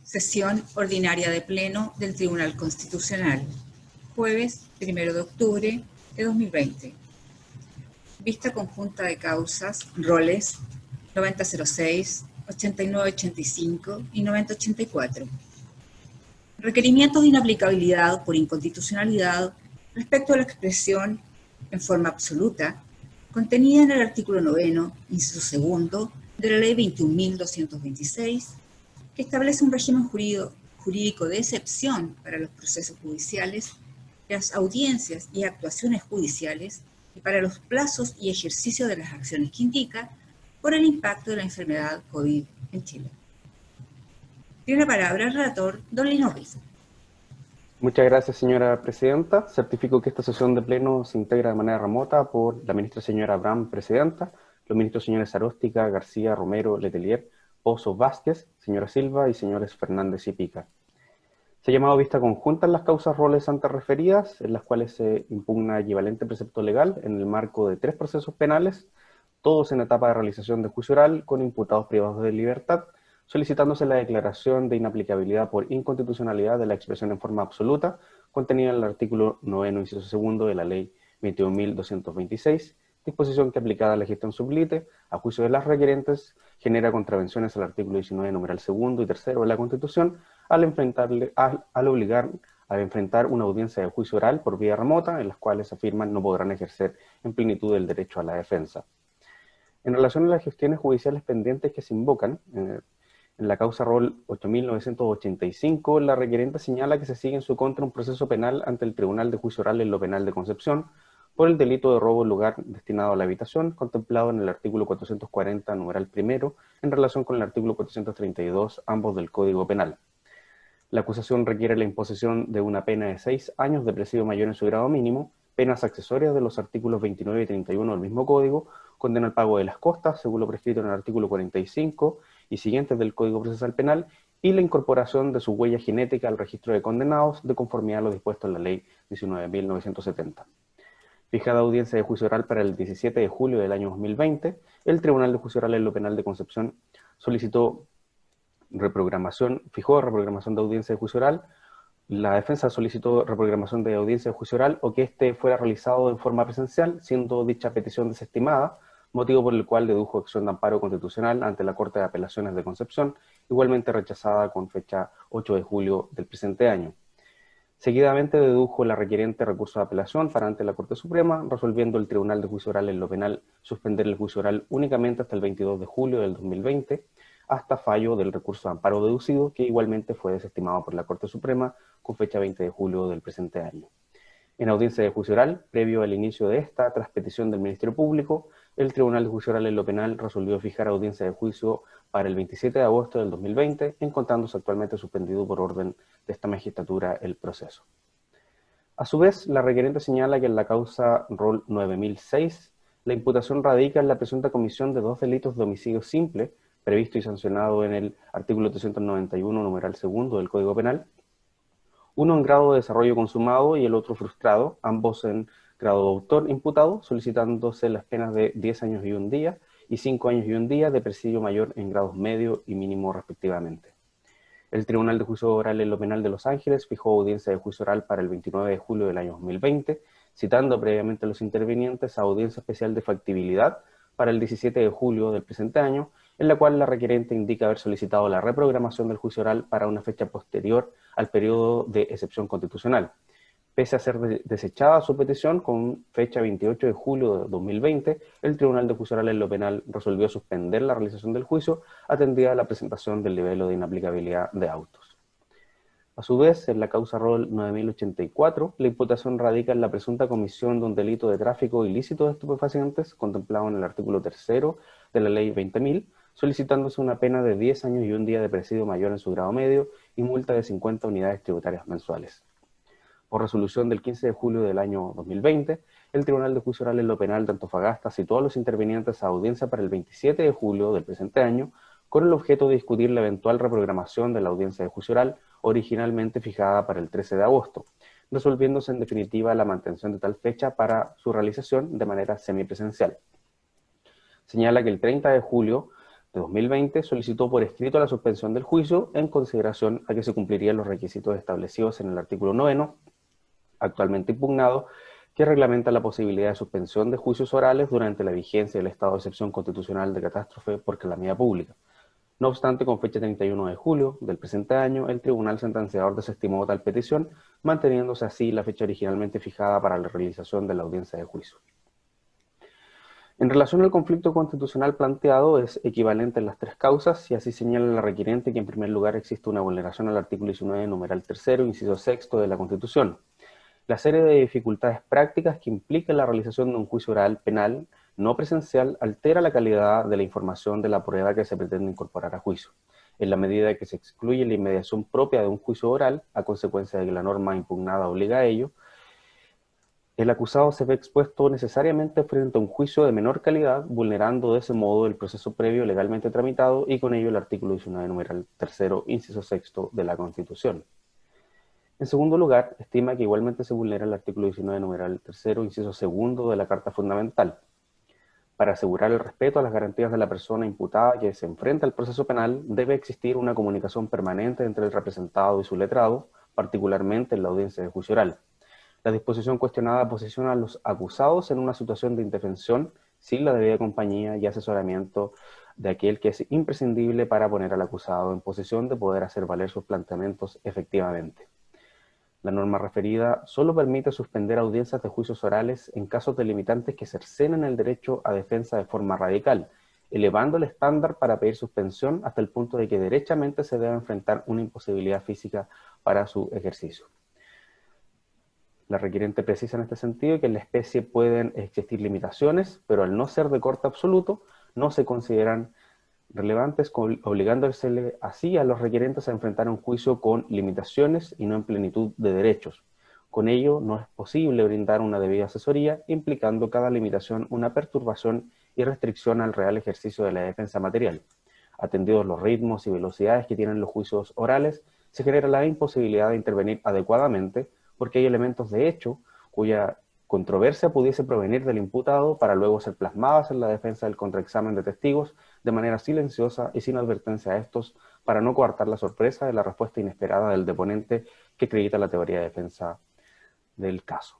Sesión ordinaria de Pleno del Tribunal Constitucional, jueves 1 de octubre de 2020. Vista conjunta de causas, roles 9006, 8985 y 9084. Requerimientos de inaplicabilidad por inconstitucionalidad respecto a la expresión en forma absoluta contenida en el artículo 9, inciso segundo, de la Ley 21.226, que establece un régimen jurídico de excepción para los procesos judiciales, las audiencias y actuaciones judiciales y para los plazos y ejercicio de las acciones que indica por el impacto de la enfermedad COVID en Chile. Tiene la palabra el relator, don Lino Rifo. Muchas gracias, señora presidenta. Certifico que esta sesión de pleno se integra de manera remota por la ministra señora Abraham, presidenta, los ministros señores Aróstica, García, Romero, Letelier, Pozo, Vázquez, señora Silva y señores Fernández y Pica. Se ha llamado vista conjunta en las causas roles antes referidas, en las cuales se impugna equivalente precepto legal en el marco de 3 procesos penales, todos en etapa de realización de juicio oral con imputados privados de libertad, solicitándose la declaración de inaplicabilidad por inconstitucionalidad de la expresión en forma absoluta contenida en el artículo 9, inciso segundo de la Ley 21.226, disposición que aplicada a la gestión sublite, a juicio de las requerentes, genera contravenciones al artículo 19, numeral segundo y tercero de la Constitución, al obligar a enfrentar una audiencia de juicio oral por vía remota, en las cuales afirman no podrán ejercer en plenitud el derecho a la defensa. En relación a las gestiones judiciales pendientes que se invocan, en la causa rol 8.985, la requerente señala que se sigue en su contra un proceso penal ante el Tribunal de Juicio Oral en lo Penal de Concepción por el delito de robo en lugar destinado a la habitación, contemplado en el artículo 440, numeral primero, en relación con el artículo 432, ambos del Código Penal. La acusación requiere la imposición de una pena de 6 años de presidio mayor en su grado mínimo, penas accesorias de los artículos 29 y 31 del mismo Código, condena al pago de las costas, según lo prescrito en el artículo 45 y siguientes del Código Procesal Penal, y la incorporación de su huella genética al registro de condenados de conformidad a lo dispuesto en la Ley 19.970. Fijada audiencia de juicio oral para el 17 de julio del año 2020, el Tribunal de Juicio Oral en lo Penal de Concepción fijó reprogramación de audiencia de juicio oral. La defensa solicitó reprogramación de audiencia de juicio oral o que éste fuera realizado en forma presencial, siendo dicha petición desestimada, motivo por el cual dedujo acción de amparo constitucional ante la Corte de Apelaciones de Concepción, igualmente rechazada con fecha 8 de julio del presente año. Seguidamente dedujo la requerente recurso de apelación para ante la Corte Suprema, resolviendo el Tribunal de Juicio Oral en lo Penal suspender el juicio oral únicamente hasta el 22 de julio del 2020, hasta fallo del recurso de amparo deducido, que igualmente fue desestimado por la Corte Suprema con fecha 20 de julio del presente año. En audiencia de juicio oral, previo al inicio de esta, tras petición del Ministerio Público, el Tribunal de Juicio Oral en lo Penal resolvió fijar audiencia de juicio para el 27 de agosto del 2020, encontrándose actualmente suspendido por orden de esta magistratura el proceso. A su vez, la requerente señala que en la causa rol 9006, la imputación radica en la presunta comisión de 2 delitos de homicidio simple, previsto y sancionado en el artículo 391, numeral segundo del Código Penal, uno en grado de desarrollo consumado y el otro frustrado, ambos en grado de autor imputado, solicitándose las penas de 10 años y 1 día y 5 años y 1 día de presidio mayor en grados medio y mínimo respectivamente. El Tribunal de Juicio Oral en lo Penal de Los Ángeles fijó audiencia de juicio oral para el 29 de julio del año 2020, citando previamente a los intervinientes a audiencia especial de factibilidad para el 17 de julio del presente año, en la cual la requerente indica haber solicitado la reprogramación del juicio oral para una fecha posterior al periodo de excepción constitucional. Pese a ser desechada su petición con fecha 28 de julio de 2020, el Tribunal de Juicio Oral en lo Penal resolvió suspender la realización del juicio atendida a la presentación del nivel de inaplicabilidad de autos. A su vez, en la causa rol 9084, la imputación radica en la presunta comisión de un delito de tráfico ilícito de estupefacientes contemplado en el artículo 3 de la Ley 20.000, solicitándose una pena de 10 años y 1 día de presidio mayor en su grado medio y multa de 50 unidades tributarias mensuales. Por resolución del 15 de julio del año 2020, el Tribunal de Juicio Oral en lo Penal de Antofagasta citó a los intervinientes a audiencia para el 27 de julio del presente año, con el objeto de discutir la eventual reprogramación de la audiencia de juicio oral originalmente fijada para el 13 de agosto, resolviéndose en definitiva la mantención de tal fecha para su realización de manera semipresencial. Señala que el 30 de julio de 2020 solicitó por escrito la suspensión del juicio en consideración a que se cumplirían los requisitos establecidos en el artículo 9, actualmente impugnado, que reglamenta la posibilidad de suspensión de juicios orales durante la vigencia del estado de excepción constitucional de catástrofe por calamidad pública. No obstante, con fecha 31 de julio del presente año, el tribunal sentenciador desestimó tal petición, manteniéndose así la fecha originalmente fijada para la realización de la audiencia de juicio. En relación al conflicto constitucional planteado, es equivalente en las tres causas, y así señala la requiriente que en primer lugar existe una vulneración al artículo 19, numeral 3, inciso 6 de la Constitución. La serie de dificultades prácticas que implica la realización de un juicio oral penal no presencial altera la calidad de la información de la prueba que se pretende incorporar a juicio, en la medida que se excluye la inmediación propia de un juicio oral, a consecuencia de que la norma impugnada obliga a ello. El acusado se ve expuesto necesariamente frente a un juicio de menor calidad, vulnerando de ese modo el proceso previo legalmente tramitado y con ello el artículo 19, numeral 3, inciso 6 de la Constitución. En segundo lugar, estima que igualmente se vulnera el artículo 19, numeral 3, inciso 2 de la Carta Fundamental. Para asegurar el respeto a las garantías de la persona imputada que se enfrenta al proceso penal, debe existir una comunicación permanente entre el representado y su letrado, particularmente en la audiencia de juicio oral. La disposición cuestionada posiciona a los acusados en una situación de indefensión sin la debida compañía y asesoramiento de aquel que es imprescindible para poner al acusado en posición de poder hacer valer sus planteamientos efectivamente. La norma referida solo permite suspender audiencias de juicios orales en casos delimitantes que cercenen el derecho a defensa de forma radical, elevando el estándar para pedir suspensión hasta el punto de que derechamente se debe enfrentar una imposibilidad física para su ejercicio. La requiriente precisa en este sentido que en la especie pueden existir limitaciones, pero al no ser de corte absoluto, no se consideran relevantes, obligándose así a los requirientes a enfrentar un juicio con limitaciones y no en plenitud de derechos. Con ello, no es posible brindar una debida asesoría, implicando cada limitación una perturbación y restricción al real ejercicio de la defensa material. Atendidos los ritmos y velocidades que tienen los juicios orales, se genera la imposibilidad de intervenir adecuadamente, porque hay elementos de hecho cuya controversia pudiese provenir del imputado para luego ser plasmadas en la defensa del contraexamen de testigos de manera silenciosa y sin advertencia a estos, para no coartar la sorpresa de la respuesta inesperada del deponente que acredita la teoría de defensa del caso.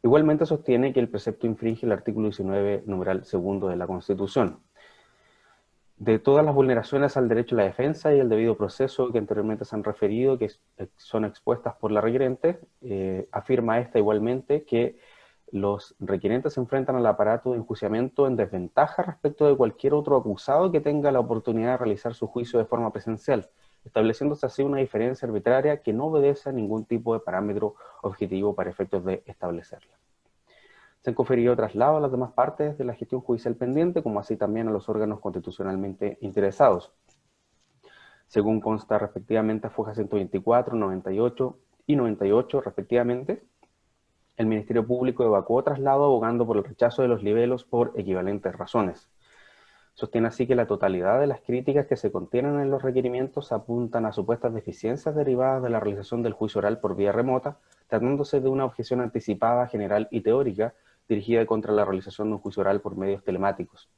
Igualmente sostiene que el precepto infringe el artículo 19, numeral 2 de la Constitución. De todas las vulneraciones al derecho a la defensa y el debido proceso que anteriormente se han referido, que son expuestas por la requiriente, afirma esta igualmente que los requirientes se enfrentan al aparato de enjuiciamiento en desventaja respecto de cualquier otro acusado que tenga la oportunidad de realizar su juicio de forma presencial, estableciéndose así una diferencia arbitraria que no obedece a ningún tipo de parámetro objetivo para efectos de establecerla. Se han conferido traslado a las demás partes de la gestión judicial pendiente, como así también a los órganos constitucionalmente interesados. Según consta respectivamente a fojas 124, 98 y 98 respectivamente, el Ministerio Público evacuó traslado abogando por el rechazo de los libelos por equivalentes razones. Sostiene así que la totalidad de las críticas que se contienen en los requerimientos apuntan a supuestas deficiencias derivadas de la realización del juicio oral por vía remota, tratándose de una objeción anticipada, general y teórica dirigida contra la realización de un juicio oral por medios telemáticos.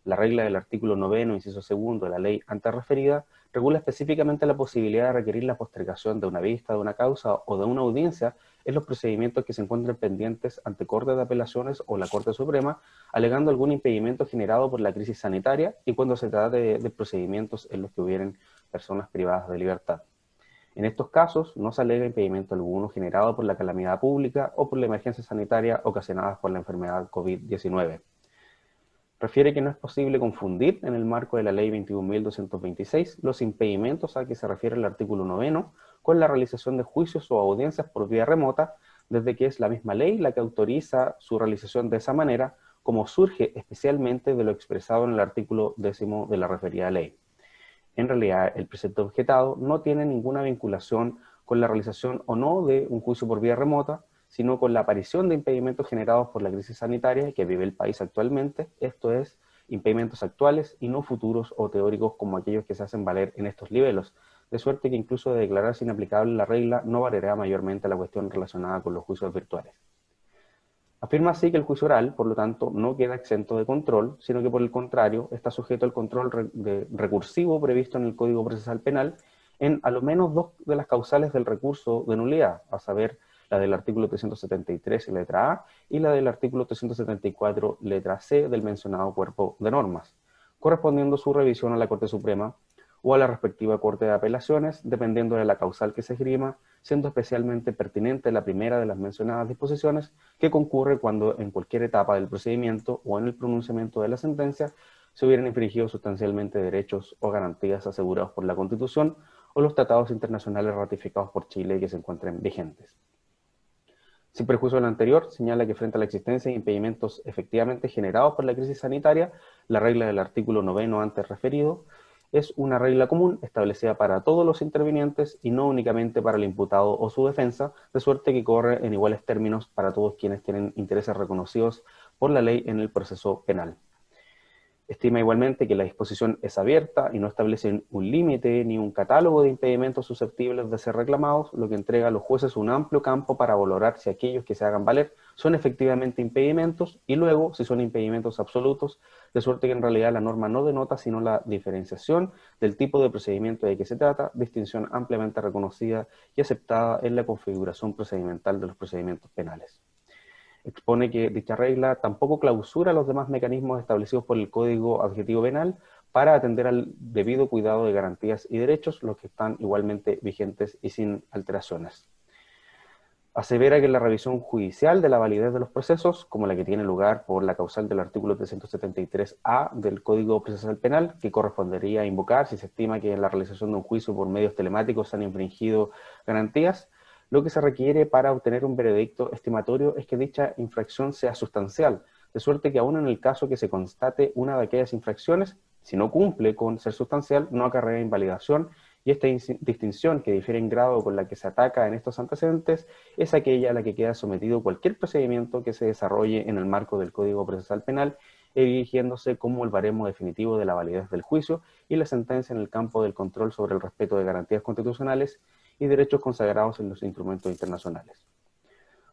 La regla del artículo 9, inciso 2 de la ley antes referida regula específicamente la posibilidad de requerir la postergación de una vista, de una causa o de una audiencia en los procedimientos que se encuentren pendientes ante Corte de Apelaciones o la Corte Suprema, alegando algún impedimento generado por la crisis sanitaria y cuando se trate de procedimientos en los que hubieran personas privadas de libertad. En estos casos, no se alega impedimento alguno generado por la calamidad pública o por la emergencia sanitaria ocasionadas por la enfermedad COVID-19. Refiere que no es posible confundir en el marco de la Ley 21.226 los impedimentos a que se refiere el artículo 9 con la realización de juicios o audiencias por vía remota, desde que es la misma ley la que autoriza su realización de esa manera, como surge especialmente de lo expresado en el artículo 10 de la referida ley. En realidad, el precepto objetado no tiene ninguna vinculación con la realización o no de un juicio por vía remota, sino con la aparición de impedimentos generados por la crisis sanitaria que vive el país actualmente, esto es, impedimentos actuales y no futuros o teóricos como aquellos que se hacen valer en estos niveles, de suerte que incluso de declararse inaplicable la regla no variará mayormente la cuestión relacionada con los juicios virtuales. Afirma así que el juicio oral, por lo tanto, no queda exento de control, sino que por el contrario está sujeto al control recursivo previsto en el Código Procesal Penal en a lo menos dos de las causales del recurso de nulidad, a saber, la del artículo 373, letra A, y la del artículo 374, letra C, del mencionado cuerpo de normas, correspondiendo su revisión a la Corte Suprema o a la respectiva Corte de Apelaciones, dependiendo de la causal que se esgrima, siendo especialmente pertinente la primera de las mencionadas disposiciones, que concurre cuando en cualquier etapa del procedimiento o en el pronunciamiento de la sentencia se hubieran infringido sustancialmente derechos o garantías asegurados por la Constitución o los tratados internacionales ratificados por Chile y que se encuentren vigentes. Sin perjuicio de lo anterior, señala que frente a la existencia de impedimentos efectivamente generados por la crisis sanitaria, la regla del artículo 9 antes referido es una regla común establecida para todos los intervinientes y no únicamente para el imputado o su defensa, de suerte que corre en iguales términos para todos quienes tienen intereses reconocidos por la ley en el proceso penal. Estima igualmente que la disposición es abierta y no establece un límite ni un catálogo de impedimentos susceptibles de ser reclamados, lo que entrega a los jueces un amplio campo para valorar si aquellos que se hagan valer son efectivamente impedimentos y luego si son impedimentos absolutos, de suerte que en realidad la norma no denota sino la diferenciación del tipo de procedimiento de que se trata, distinción ampliamente reconocida y aceptada en la configuración procedimental de los procedimientos penales. Expone que dicha regla tampoco clausura los demás mecanismos establecidos por el Código Adjetivo Penal para atender al debido cuidado de garantías y derechos, los que están igualmente vigentes y sin alteraciones. Asevera que la revisión judicial de la validez de los procesos, como la que tiene lugar por la causal del artículo 373A del Código Procesal Penal, que correspondería a invocar si se estima que en la realización de un juicio por medios telemáticos se han infringido garantías, lo que se requiere para obtener un veredicto estimatorio es que dicha infracción sea sustancial, de suerte que aún en el caso que se constate una de aquellas infracciones, si no cumple con ser sustancial, no acarrea invalidación, y esta distinción que difiere en grado con la que se ataca en estos antecedentes es aquella a la que queda sometido cualquier procedimiento que se desarrolle en el marco del Código Procesal Penal, erigiéndose como el baremo definitivo de la validez del juicio y la sentencia en el campo del control sobre el respeto de garantías constitucionales y derechos consagrados en los instrumentos internacionales.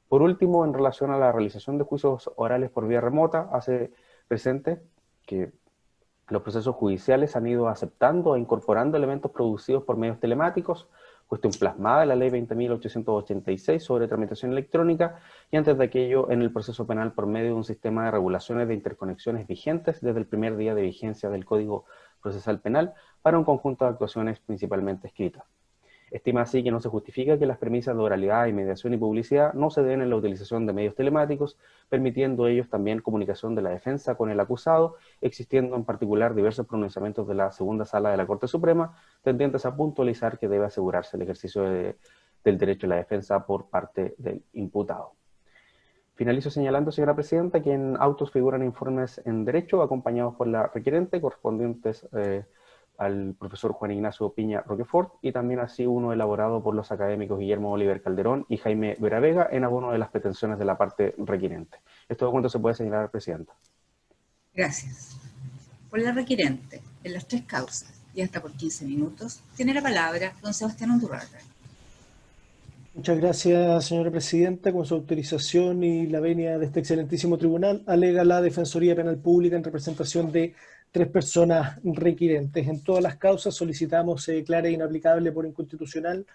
Por último, en relación a la realización de juicios orales por vía remota, hace presente que los procesos judiciales han ido aceptando e incorporando elementos producidos por medios telemáticos, cuestión plasmada en la Ley 20.886 sobre tramitación electrónica, y antes de aquello en el proceso penal por medio de un sistema de regulaciones de interconexiones vigentes desde el primer día de vigencia del Código Procesal Penal para un conjunto de actuaciones principalmente escritas. Estima así que no se justifica que las premisas de oralidad, mediación y publicidad no se den en la utilización de medios telemáticos, permitiendo ellos también comunicación de la defensa con el acusado, existiendo en particular diversos pronunciamientos de la segunda sala de la Corte Suprema, tendientes a puntualizar que debe asegurarse el ejercicio del derecho a la defensa por parte del imputado. Finalizo señalando, señora Presidenta, que en autos figuran informes en derecho acompañados por la requerente, correspondientes al profesor Juan Ignacio Piña Roquefort, y también así uno elaborado por los académicos Guillermo Oliver Calderón y Jaime Veravega en abono de las pretensiones de la parte requirente. Esto de cuánto se puede señalar, Presidenta. Gracias. Por la requirente, en las tres causas y hasta por 15 minutos, tiene la palabra don Sebastián Undurraga. Muchas gracias, señora Presidenta. Con su autorización y la venia de este excelentísimo tribunal, alega la Defensoría Penal Pública en representación de 3 personas requirentes. En todas las causas solicitamos se declare inaplicable por inconstitucional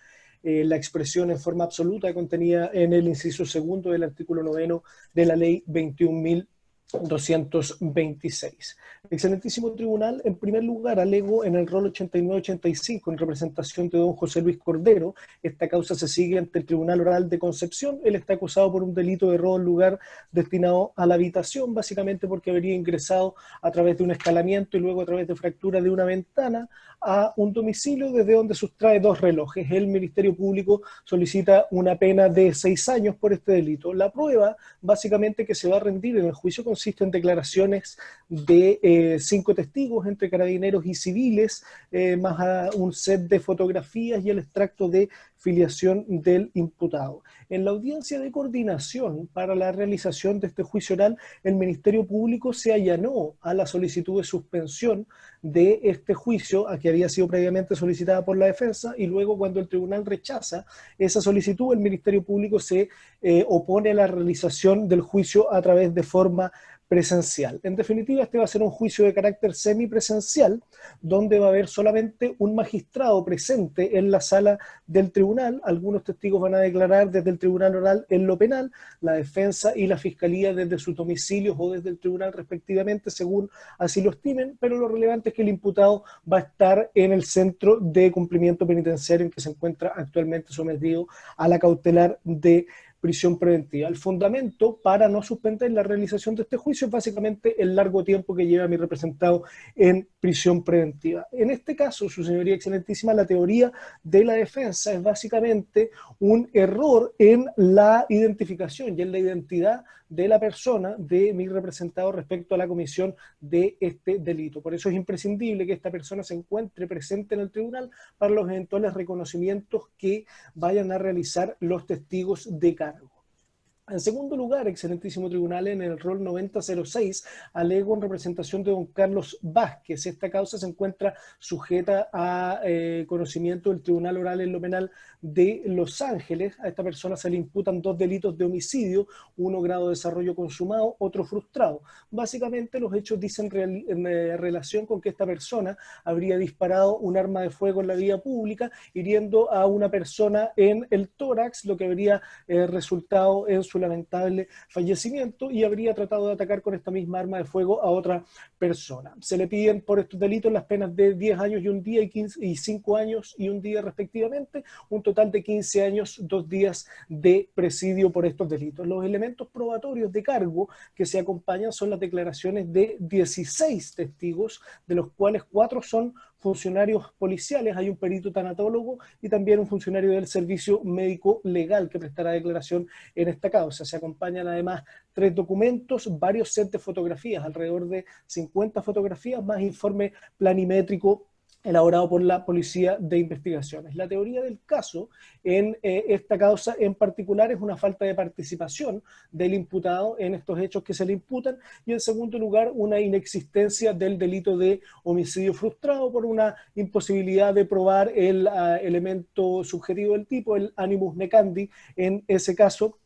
la expresión en forma absoluta contenida en el inciso segundo del artículo 9 de la Ley 21.226. Excelentísimo tribunal, en primer lugar, alego en el rol 8985 en representación de don José Luis Cordero. Esta causa se sigue ante el Tribunal Oral de Concepción. Él está acusado por un delito de robo en lugar destinado a la habitación, básicamente porque habría ingresado a través de un escalamiento y luego a través de fractura de una ventana a un domicilio desde donde sustrae 2 relojes. El Ministerio Público solicita una pena de 6 años por este delito. La prueba, básicamente, que se va a rendir en el juicio consiste en declaraciones de 5 testigos entre carabineros y civiles, más un set de fotografías y el extracto de filiación del imputado. En la audiencia de coordinación para la realización de este juicio oral, el Ministerio Público se allanó a la solicitud de suspensión de este juicio, a que había sido previamente solicitada por la defensa, y luego cuando el tribunal rechaza esa solicitud, el Ministerio Público se opone a la realización del juicio a través de forma presencial. En definitiva, este va a ser un juicio de carácter semipresencial, donde va a haber solamente un magistrado presente en la sala del tribunal. Algunos testigos van a declarar desde el tribunal oral en lo penal, la defensa y la fiscalía desde sus domicilios o desde el tribunal respectivamente, según así lo estimen, pero lo relevante es que el imputado va a estar en el centro de cumplimiento penitenciario en que se encuentra actualmente sometido a la cautelar de prisión preventiva. El fundamento para no suspender la realización de este juicio es básicamente el largo tiempo que lleva mi representado en prisión preventiva. En este caso, su señoría excelentísima, la teoría de la defensa es básicamente un error en la identificación y en la identidad de la persona de mi representado respecto a la comisión de este delito. Por eso es imprescindible que esta persona se encuentre presente en el tribunal para los eventuales reconocimientos que vayan a realizar los testigos de cargo. En segundo lugar, excelentísimo tribunal, en el rol 9006, alego en representación de don Carlos Vázquez. Esta causa se encuentra sujeta a conocimiento del Tribunal Oral en lo Penal de Los Ángeles. A esta persona se le imputan 2 delitos de homicidio, uno grado de desarrollo consumado, otro frustrado. Básicamente los hechos dicen en relación con que esta persona habría disparado un arma de fuego en la vía pública, hiriendo a una persona en el tórax, lo que habría resultado en su lamentable fallecimiento, y habría tratado de atacar con esta misma arma de fuego a otra persona. Se le piden por estos delitos las penas de 10 años y un día y 5 años y un día respectivamente, un total de 15 años, 2 días de presidio por estos delitos. Los elementos probatorios de cargo que se acompañan son las declaraciones de 16 testigos, de los cuales 4 son funcionarios policiales, hay un perito tanatólogo y también un funcionario del servicio médico legal que prestará declaración en esta causa. Se acompañan además 3 documentos, varios sets de fotografías, alrededor de 50 fotografías, más informe planimétrico elaborado por la Policía de Investigaciones. La teoría del caso en esta causa en particular es una falta de participación del imputado en estos hechos que se le imputan, y en segundo lugar una inexistencia del delito de homicidio frustrado por una imposibilidad de probar el elemento subjetivo del tipo, el animus necandi en ese caso,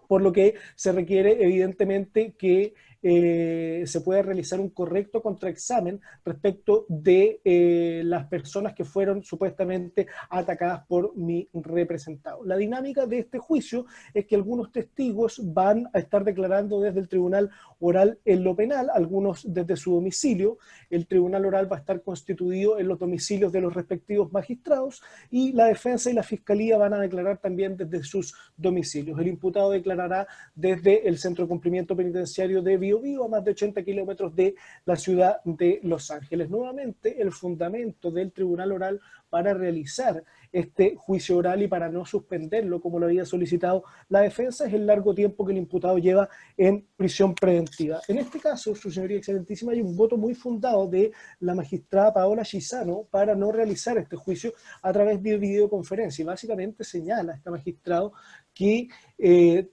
por lo que se requiere evidentemente que se pueda realizar un correcto contraexamen respecto de las personas que fueron supuestamente atacadas por mi representado. La dinámica de este juicio es que algunos testigos van a estar declarando desde el Tribunal Oral en lo Penal, algunos desde su domicilio. El Tribunal Oral va a estar constituido en los domicilios de los respectivos magistrados, y la defensa y la fiscalía van a declarar también desde sus domicilios. El imputado declarará desde el Centro de Cumplimiento Penitenciario de Biobío, a más de 80 kilómetros de la ciudad de Los Ángeles. Nuevamente, el fundamento del Tribunal Oral para realizar este juicio oral y para no suspenderlo, como lo había solicitado la defensa, es el largo tiempo que el imputado lleva en prisión preventiva. En este caso, su señoría excelentísima, hay un voto muy fundado de la magistrada Paola Chisano para no realizar este juicio a través de videoconferencia, y básicamente señala a este magistrado que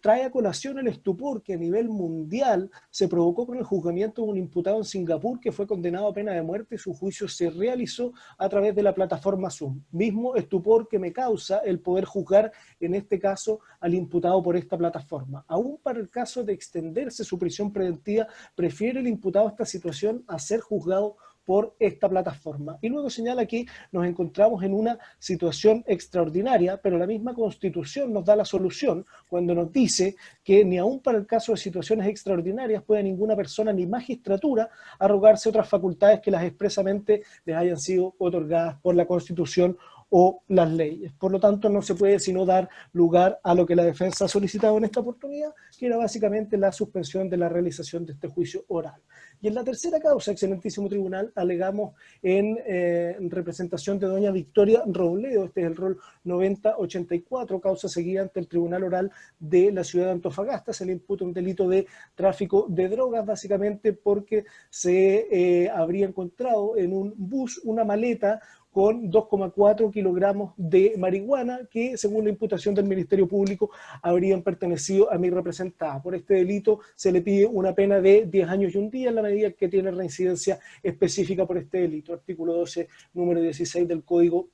trae a colación el estupor que a nivel mundial se provocó con el juzgamiento de un imputado en Singapur que fue condenado a pena de muerte, y su juicio se realizó a través de la plataforma Zoom. Mismo estupor que me causa el poder juzgar en este caso al imputado por esta plataforma. Aún para el caso de extenderse su prisión preventiva, prefiere el imputado esta situación a ser juzgado por esta plataforma. Y luego señala que nos encontramos en una situación extraordinaria, pero la misma Constitución nos da la solución cuando nos dice que ni aún para el caso de situaciones extraordinarias puede ninguna persona ni magistratura arrogarse otras facultades que las expresamente les hayan sido otorgadas por la Constitución o las leyes. Por lo tanto, no se puede sino dar lugar a lo que la defensa ha solicitado en esta oportunidad, que era básicamente la suspensión de la realización de este juicio oral. Y en la tercera causa, excelentísimo tribunal, alegamos en representación de doña Victoria Robledo, este es el rol 9084, causa seguida ante el Tribunal Oral de la ciudad de Antofagasta. Se le imputa un delito de tráfico de drogas, básicamente porque se habría encontrado en un bus una maleta con 2,4 kilogramos de marihuana que, según la imputación del Ministerio Público, habrían pertenecido a mi representada. Por este delito se le pide una pena de 10 años y un día en la medida que tiene reincidencia específica por este delito. Artículo 12, número 16 del Código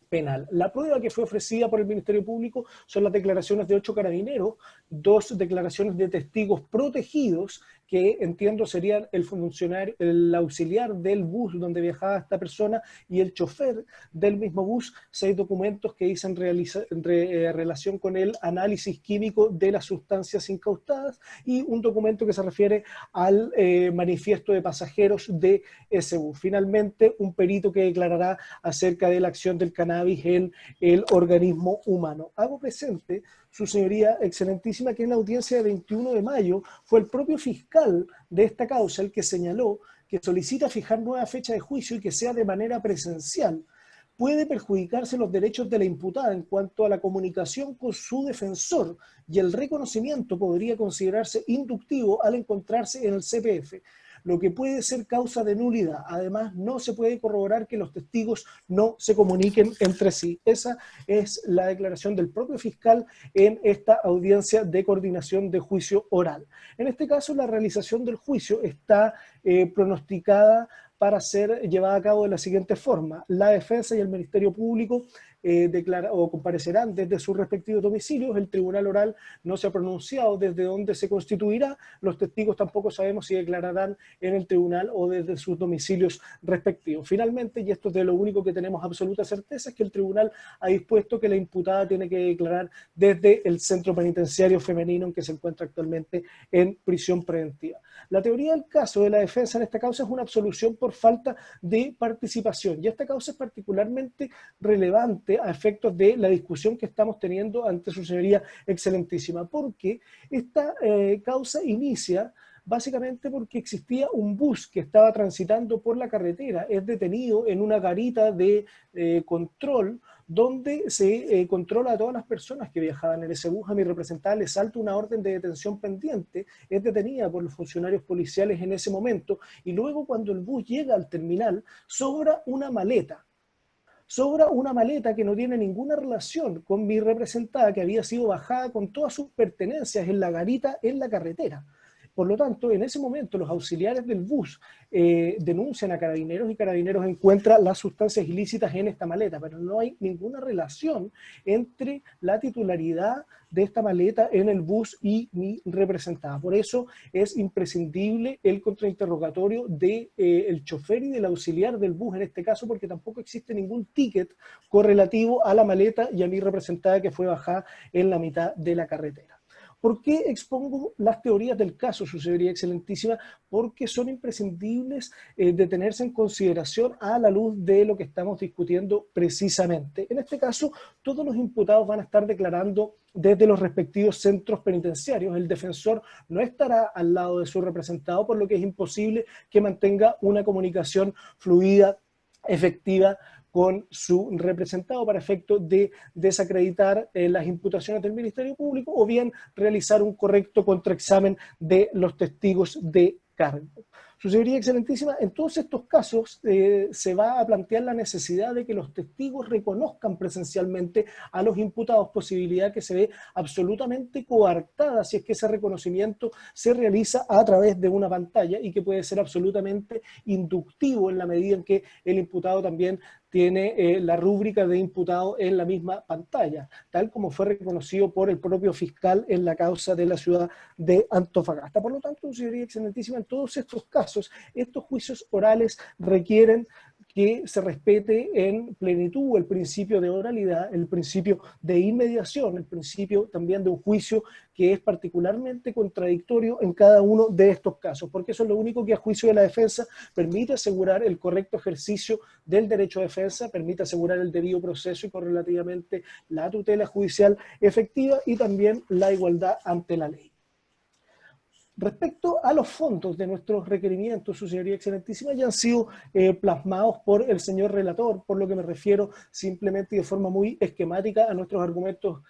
Penal. La prueba que fue ofrecida por el Ministerio Público son las declaraciones de 8 carabineros, 2 declaraciones de testigos protegidos, que entiendo serían el funcionario, el auxiliar del bus donde viajaba esta persona y el chofer del mismo bus, 6 documentos que dicen relación con el análisis químico de las sustancias incautadas y un documento que se refiere al manifiesto de pasajeros de ese bus. Finalmente, un perito que declarará acerca de la acción del cannabis en el organismo humano. Hago presente, su señoría excelentísima, que en la audiencia de 21 de mayo fue el propio fiscal de esta causa el que señaló que solicita fijar nueva fecha de juicio y que sea de manera presencial. Puede perjudicarse los derechos de la imputada en cuanto a la comunicación con su defensor y el reconocimiento podría considerarse inductivo al encontrarse en el CPF, lo que puede ser causa de nulidad. Además, no se puede corroborar que los testigos no se comuniquen entre sí. Esa es la declaración del propio fiscal en esta audiencia de coordinación de juicio oral. En este caso, la realización del juicio está pronosticada para ser llevada a cabo de la siguiente forma. La defensa y el Ministerio Público comparecerán desde sus respectivos domicilios. El tribunal oral no se ha pronunciado desde dónde se constituirá. Los testigos tampoco sabemos si declararán en el tribunal o desde sus domicilios respectivos. Finalmente, y esto es de lo único que tenemos absoluta certeza, es que el tribunal ha dispuesto que la imputada tiene que declarar desde el centro penitenciario femenino en que se encuentra actualmente en prisión preventiva. La teoría del caso de la defensa en esta causa es una absolución por falta de participación, y esta causa es particularmente relevante a efectos de la discusión que estamos teniendo ante su señoría excelentísima, porque esta causa inicia básicamente porque existía un bus que estaba transitando por la carretera, es detenido en una garita de control donde se controla a todas las personas que viajaban en ese bus. A mi representada le salta una orden de detención pendiente, es detenida por los funcionarios policiales en ese momento, y luego cuando el bus llega al terminal, sobra una maleta que no tiene ninguna relación con mi representada, que había sido bajada con todas sus pertenencias en la garita en la carretera. Por lo tanto, en ese momento los auxiliares del bus denuncian a Carabineros y Carabineros encuentra las sustancias ilícitas en esta maleta, pero no hay ninguna relación entre la titularidad de esta maleta en el bus y mi representada. Por eso es imprescindible el contrainterrogatorio del chofer y del auxiliar del bus en este caso, porque tampoco existe ningún ticket correlativo a la maleta y a mi representada que fue bajada en la mitad de la carretera. ¿Por qué expongo las teorías del caso, su señoría excelentísima? Porque son imprescindibles de tenerse en consideración a la luz de lo que estamos discutiendo precisamente. En este caso, todos los imputados van a estar declarando desde los respectivos centros penitenciarios. El defensor no estará al lado de su representado, por lo que es imposible que mantenga una comunicación fluida, efectiva, con su representado para efecto de desacreditar las imputaciones del Ministerio Público o bien realizar un correcto contraexamen de los testigos de cargo. Su señoría excelentísima, en todos estos casos se va a plantear la necesidad de que los testigos reconozcan presencialmente a los imputados, posibilidad que se ve absolutamente coartada si es que ese reconocimiento se realiza a través de una pantalla y que puede ser absolutamente inductivo en la medida en que el imputado también tiene la rúbrica de imputado en la misma pantalla, tal como fue reconocido por el propio fiscal en la causa de la ciudad de Antofagasta. Por lo tanto, señoría excelentísima, en todos estos casos, estos juicios orales requieren que se respete en plenitud el principio de oralidad, el principio de inmediación, el principio también de un juicio que es particularmente contradictorio en cada uno de estos casos, porque eso es lo único que a juicio de la defensa permite asegurar el correcto ejercicio del derecho de defensa, permite asegurar el debido proceso y correlativamente la tutela judicial efectiva y también la igualdad ante la ley. Respecto a los fondos de nuestros requerimientos, su señoría excelentísima, ya han sido plasmados por el señor relator, por lo que me refiero simplemente y de forma muy esquemática a nuestros argumentos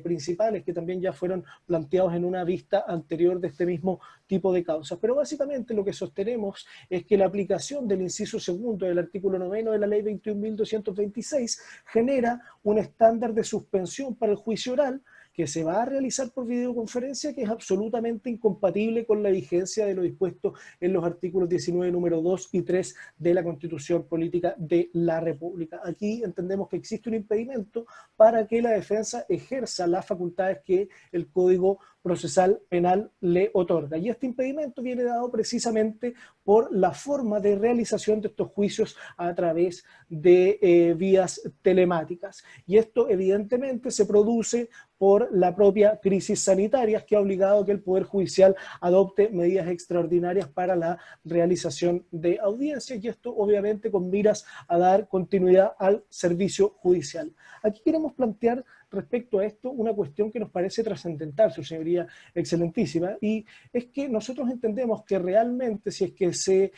principales, que también ya fueron planteados en una vista anterior de este mismo tipo de causas. Pero básicamente lo que sostenemos es que la aplicación del inciso segundo del artículo 9 de la ley 21.226 genera un estándar de suspensión para el juicio oral que se va a realizar por videoconferencia, que es absolutamente incompatible con la vigencia de lo dispuesto en los artículos 19, número 2 y 3 de la Constitución Política de la República. Aquí entendemos que existe un impedimento para que la defensa ejerza las facultades que el Código Procesal Penal le otorga. Y este impedimento viene dado precisamente por la forma de realización de estos juicios a través de vías telemáticas. Y esto evidentemente se produce por la propia crisis sanitaria que ha obligado a que el Poder Judicial adopte medidas extraordinarias para la realización de audiencias, y esto obviamente con miras a dar continuidad al servicio judicial. Aquí queremos plantear respecto a esto una cuestión que nos parece trascendental, su señoría excelentísima, y es que nosotros entendemos que realmente si es que se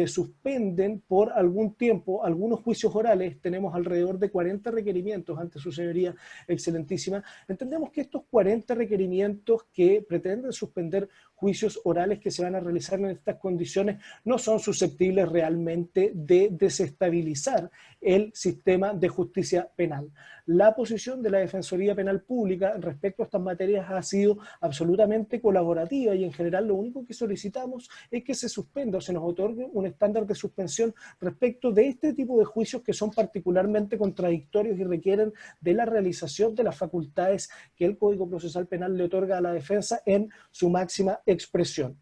suspenden por algún tiempo algunos juicios orales, tenemos alrededor de 40 requerimientos ante su señoría excelentísima, entendemos que estos 40 requerimientos que pretenden suspender juicios orales que se van a realizar en estas condiciones no son susceptibles realmente de desestabilizar el sistema de justicia penal. La posición de la Defensoría Penal Pública respecto a estas materias ha sido absolutamente colaborativa y en general lo único que solicitamos es que se suspenda o se nos otorgue un estándar de suspensión respecto de este tipo de juicios que son particularmente contradictorios y requieren de la realización de las facultades que el Código Procesal Penal le otorga a la defensa en su máxima expresión.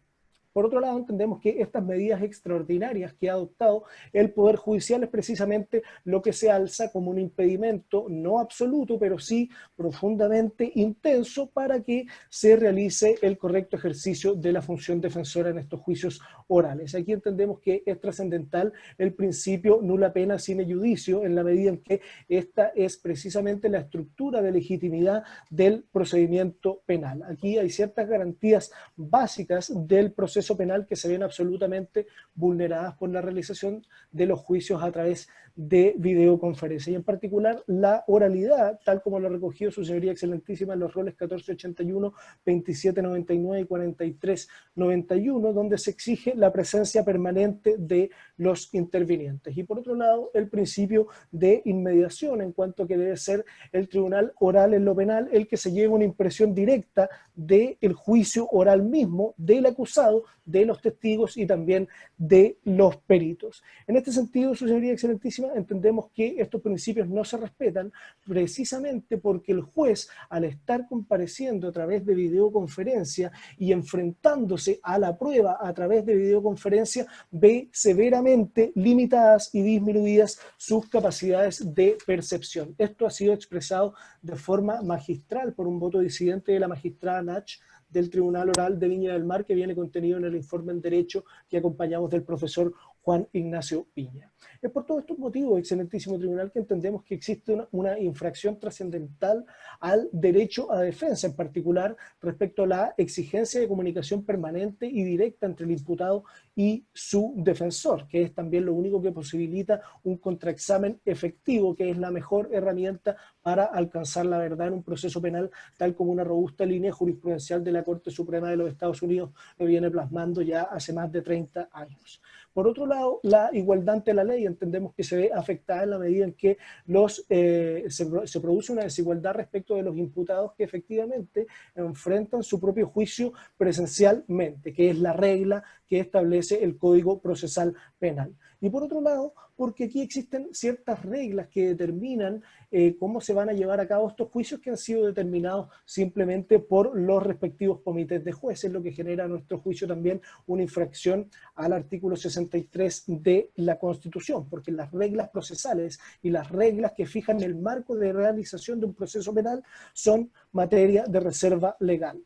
Por otro lado, entendemos que estas medidas extraordinarias que ha adoptado el Poder Judicial es precisamente lo que se alza como un impedimento no absoluto, pero sí profundamente intenso para que se realice el correcto ejercicio de la función defensora en estos juicios orales. Aquí entendemos que es trascendental el principio nulla pena sine judicio, en la medida en que esta es precisamente la estructura de legitimidad del procedimiento penal. Aquí hay ciertas garantías básicas del proceso penal que se ven absolutamente vulneradas por la realización de los juicios a través de videoconferencia, y en particular la oralidad, tal como lo ha recogido su señoría excelentísima en los roles 1481, 2799 y 4391, donde se exige la presencia permanente de los intervinientes. Y por otro lado, el principio de inmediación, en cuanto que debe ser el tribunal oral en lo penal el que se lleve una impresión directa del juicio oral mismo, del acusado, de los testigos y también de los peritos. En este sentido, su señoría excelentísima, entendemos que estos principios no se respetan precisamente porque el juez, al estar compareciendo a través de videoconferencia y enfrentándose a la prueba a través de videoconferencia, ve severamente limitadas y disminuidas sus capacidades de percepción. Esto ha sido expresado de forma magistral por un voto disidente de la magistrada Nach del Tribunal Oral de Viña del Mar, que viene contenido en el informe en Derecho que acompañamos del profesor Juan Ignacio Piña. Es por todos estos motivos, excelentísimo tribunal, que entendemos que existe una infracción trascendental al derecho a defensa, en particular respecto a la exigencia de comunicación permanente y directa entre el imputado y su defensor, que es también lo único que posibilita un contraexamen efectivo, que es la mejor herramienta para alcanzar la verdad en un proceso penal, tal como una robusta línea jurisprudencial de la Corte Suprema de los Estados Unidos lo viene plasmando ya hace más de 30 años. Por otro lado, la igualdad ante la ley entendemos que se ve afectada en la medida en que se produce una desigualdad respecto de los imputados que efectivamente enfrentan su propio juicio presencialmente, que es la regla que establece el Código Procesal Penal. Y por otro lado, porque aquí existen ciertas reglas que determinan cómo se van a llevar a cabo estos juicios que han sido determinados simplemente por los respectivos comités de jueces, lo que genera a nuestro juicio también una infracción al artículo 63 de la Constitución, porque las reglas procesales y las reglas que fijan el marco de realización de un proceso penal son materia de reserva legal.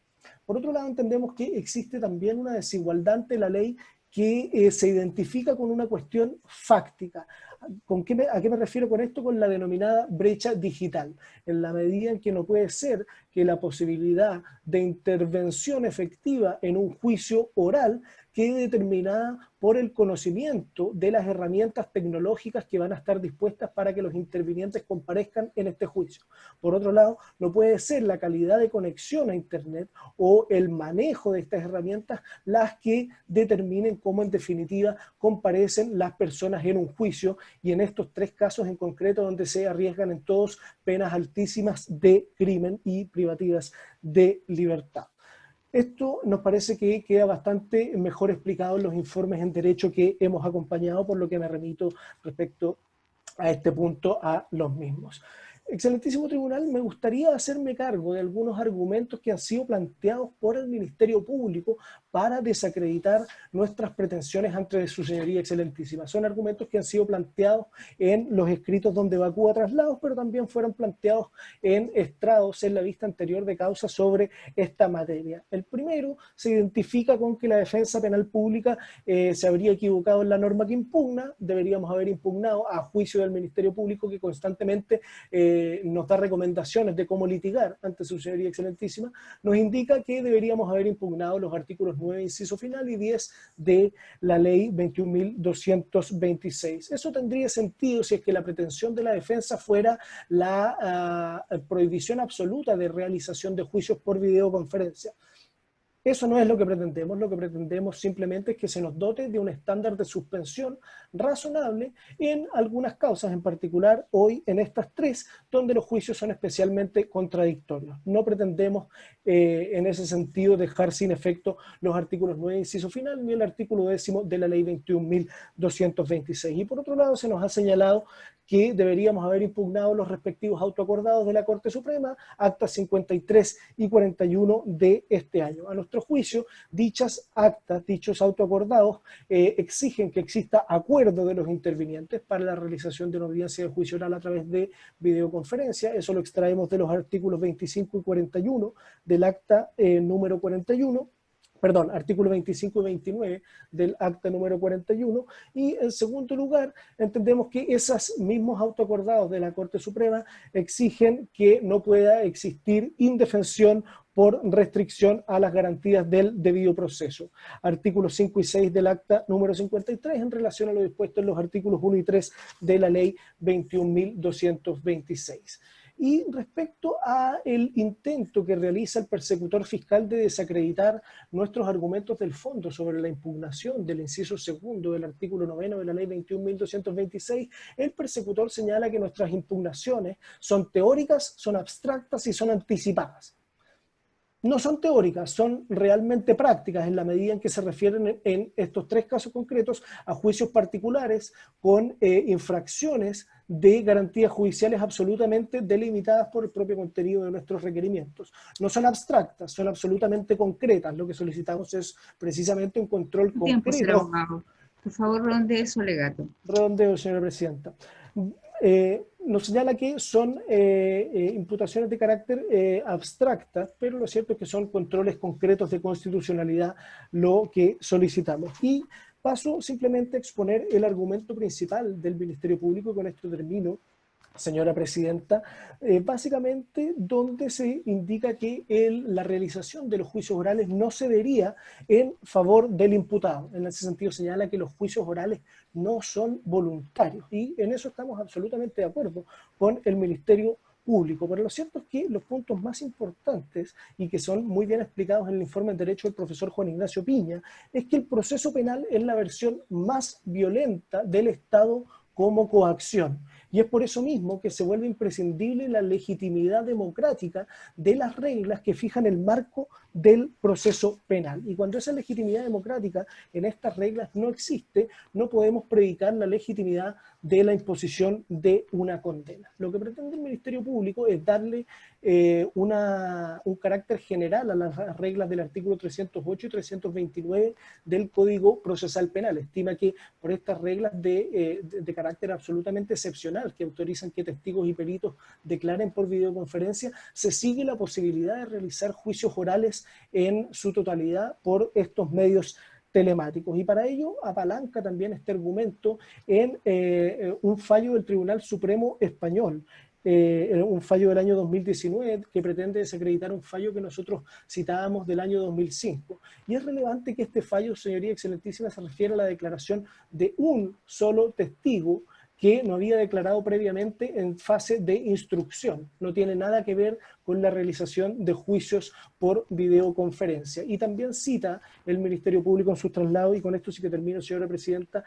Por otro lado, entendemos que existe también una desigualdad ante la ley que se identifica con una cuestión fáctica. ¿A qué me refiero con esto? Con la denominada brecha digital, en la medida en que no puede ser que la posibilidad de intervención efectiva en un juicio oral quede determinada por el conocimiento de las herramientas tecnológicas que van a estar dispuestas para que los intervinientes comparezcan en este juicio. Por otro lado, no puede ser la calidad de conexión a Internet o el manejo de estas herramientas las que determinen cómo en definitiva comparecen las personas en un juicio, y en estos tres casos en concreto donde se arriesgan en todos penas altísimas de crimen y privativas de libertad. Esto nos parece que queda bastante mejor explicado en los informes en derecho que hemos acompañado, por lo que me remito respecto a este punto a los mismos. Excelentísimo Tribunal, me gustaría hacerme cargo de algunos argumentos que han sido planteados por el Ministerio Público para desacreditar nuestras pretensiones ante su señoría excelentísima. Son argumentos que han sido planteados en los escritos donde evacúa traslados, pero también fueron planteados en estrados en la vista anterior de causa sobre esta materia. El primero se identifica con que la defensa penal pública se habría equivocado en la norma que impugna. Deberíamos haber impugnado, a juicio del Ministerio Público, que constantemente nos da recomendaciones de cómo litigar ante su señoría excelentísima, nos indica que deberíamos haber impugnado los artículos 9, inciso final, y 10 de la ley 21.226. Eso tendría sentido si es que la pretensión de la defensa fuera la prohibición absoluta de realización de juicios por videoconferencia. Eso no es lo que pretendemos simplemente es que se nos dote de un estándar de suspensión razonable en algunas causas, en particular hoy en estas tres, donde los juicios son especialmente contradictorios. No pretendemos en ese sentido dejar sin efecto los artículos 9, inciso final, ni el artículo 10 de la ley 21.226. Y por otro lado se nos ha señalado que deberíamos haber impugnado los respectivos autoacordados de la Corte Suprema, actas 53 y 41 de este año. A nuestro juicio, dichas actas, dichos autoacordados, exigen que exista acuerdo de los intervinientes para la realización de una audiencia de juicio oral a través de videoconferencia. Eso lo extraemos de los artículos 25 y 41 del acta número 41. Perdón, artículos 25 y 29 del acta número 41, y en segundo lugar, entendemos que esos mismos autoacordados de la Corte Suprema exigen que no pueda existir indefensión por restricción a las garantías del debido proceso. Artículos 5 y 6 del acta número 53 en relación a lo dispuesto en los artículos 1 y 3 de la ley 21.226. Y respecto al intento que realiza el persecutor fiscal de desacreditar nuestros argumentos del fondo sobre la impugnación del inciso segundo del artículo 9 de la ley 21.226, el persecutor señala que nuestras impugnaciones son teóricas, son abstractas y son anticipadas. No son teóricas, son realmente prácticas en la medida en que se refieren en estos tres casos concretos a juicios particulares con infracciones de garantías judiciales absolutamente delimitadas por el propio contenido de nuestros requerimientos. No son abstractas, son absolutamente concretas. Lo que solicitamos es precisamente un control concreto. Señor abogado. Por favor, redondee su alegato. Redondeo, señora presidenta. Nos señala que son imputaciones de carácter abstracta, pero lo cierto es que son controles concretos de constitucionalidad lo que solicitamos. Y paso simplemente a exponer el argumento principal del Ministerio Público, y con esto termino, señora presidenta, básicamente donde se indica que la realización de los juicios orales no se daría en favor del imputado. En ese sentido señala que los juicios orales no son voluntarios, y en eso estamos absolutamente de acuerdo con el Ministerio Público. Pero lo cierto es que los puntos más importantes, y que son muy bien explicados en el informe en Derecho del profesor Juan Ignacio Piña, es que el proceso penal es la versión más violenta del Estado como coacción. Y es por eso mismo que se vuelve imprescindible la legitimidad democrática de las reglas que fijan el marco del proceso penal. Y cuando esa legitimidad democrática en estas reglas no existe, no podemos predicar la legitimidad de la imposición de una condena. Lo que pretende el Ministerio Público es darle un carácter general a las reglas del artículo 308 y 329 del Código Procesal Penal. Estima que por estas reglas de carácter absolutamente excepcional, que autorizan que testigos y peritos declaren por videoconferencia, se sigue la posibilidad de realizar juicios orales en su totalidad por estos medios telemáticos. Y para ello apalanca también este argumento en un fallo del Tribunal Supremo Español, un fallo del año 2019 que pretende desacreditar un fallo que nosotros citábamos del año 2005. Y es relevante que este fallo, señoría excelentísima, se refiere a la declaración de un solo testigo que no había declarado previamente en fase de instrucción. No tiene nada que ver con la realización de juicios por videoconferencia. Y también cita el Ministerio Público en sus traslados, y con esto sí que termino, señora presidenta,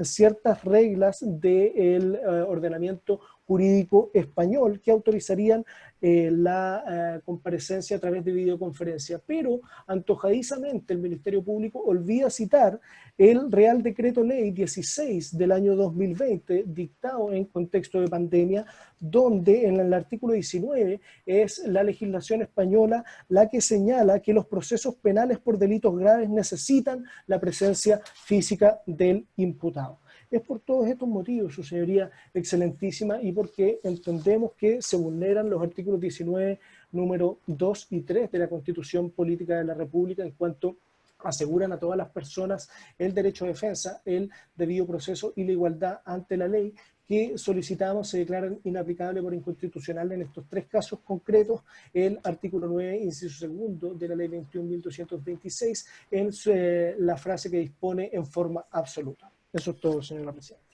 ciertas reglas del ordenamiento jurídico español que autorizarían la comparecencia a través de videoconferencia. Pero antojadizamente el Ministerio Público olvida citar el Real Decreto Ley 16 del año 2020, dictado en contexto de pandemia, donde en el artículo 19 es la legislación española la que señala que los procesos penales por delitos graves necesitan la presencia física del imputado. Es por todos estos motivos, su señoría excelentísima, y porque entendemos que se vulneran los artículos 19, número 2 y 3 de la Constitución Política de la República, en cuanto aseguran a todas las personas el derecho a defensa, el debido proceso y la igualdad ante la ley, que solicitamos se declaran inaplicables por inconstitucional en estos tres casos concretos: el artículo 9, inciso segundo de la ley 21.226, en la frase que dispone en forma absoluta. Eso es todo, señora presidenta.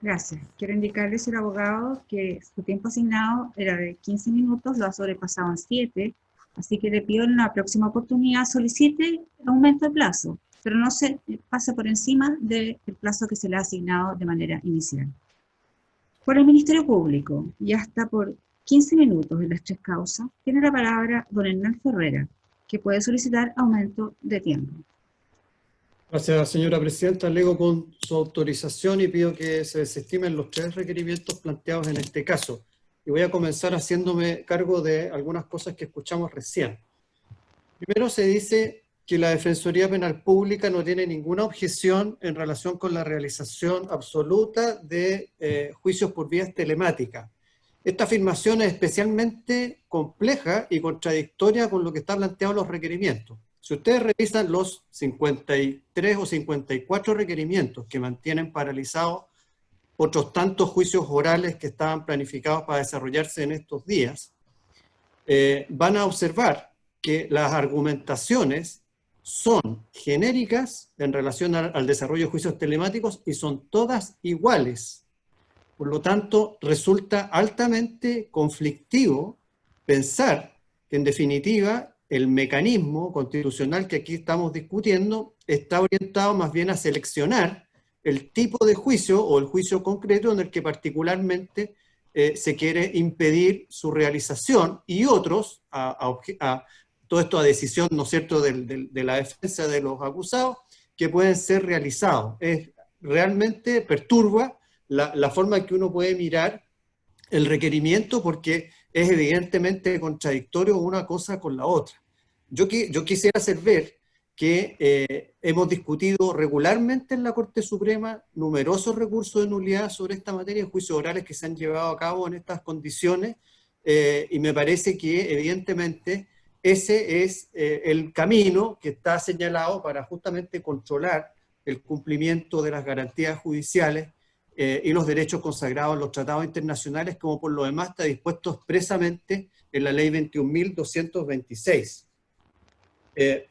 Gracias. Quiero indicarle, señor abogado, que su tiempo asignado era de 15 minutos, lo ha sobrepasado en 7, así que le pido en la próxima oportunidad solicite aumento de plazo, pero no se pase por encima del plazo que se le ha asignado de manera inicial. Por el Ministerio Público, y hasta por 15 minutos en las tres causas, tiene la palabra don Hernán Ferrera, que puede solicitar aumento de tiempo. Gracias, señora presidenta. Alego con su autorización y pido que se desestimen los tres requerimientos planteados en este caso. Y voy a comenzar haciéndome cargo de algunas cosas que escuchamos recién. Primero, se dice que la Defensoría Penal Pública no tiene ninguna objeción en relación con la realización absoluta de juicios por vías telemáticas. Esta afirmación es especialmente compleja y contradictoria con lo que está planteado en los requerimientos. Si ustedes revisan los 53 o 54 requerimientos que mantienen paralizados otros tantos juicios orales que estaban planificados para desarrollarse en estos días, van a observar que las argumentaciones son genéricas en relación al desarrollo de juicios telemáticos y son todas iguales. Por lo tanto, resulta altamente conflictivo pensar que, en definitiva, el mecanismo constitucional que aquí estamos discutiendo está orientado más bien a seleccionar el tipo de juicio o el juicio concreto en el que particularmente se quiere impedir su realización, y otros, todo esto a decisión, ¿no es cierto?, de la defensa de los acusados, que pueden ser realizados. Realmente perturba la forma en que uno puede mirar el requerimiento, porque es evidentemente contradictorio una cosa con la otra. Yo quisiera hacer ver que hemos discutido regularmente en la Corte Suprema numerosos recursos de nulidad sobre esta materia, juicios orales que se han llevado a cabo en estas condiciones, y me parece que evidentemente ese es el camino que está señalado para justamente controlar el cumplimiento de las garantías judiciales y los derechos consagrados en los tratados internacionales, como por lo demás está dispuesto expresamente en la ley 21.226.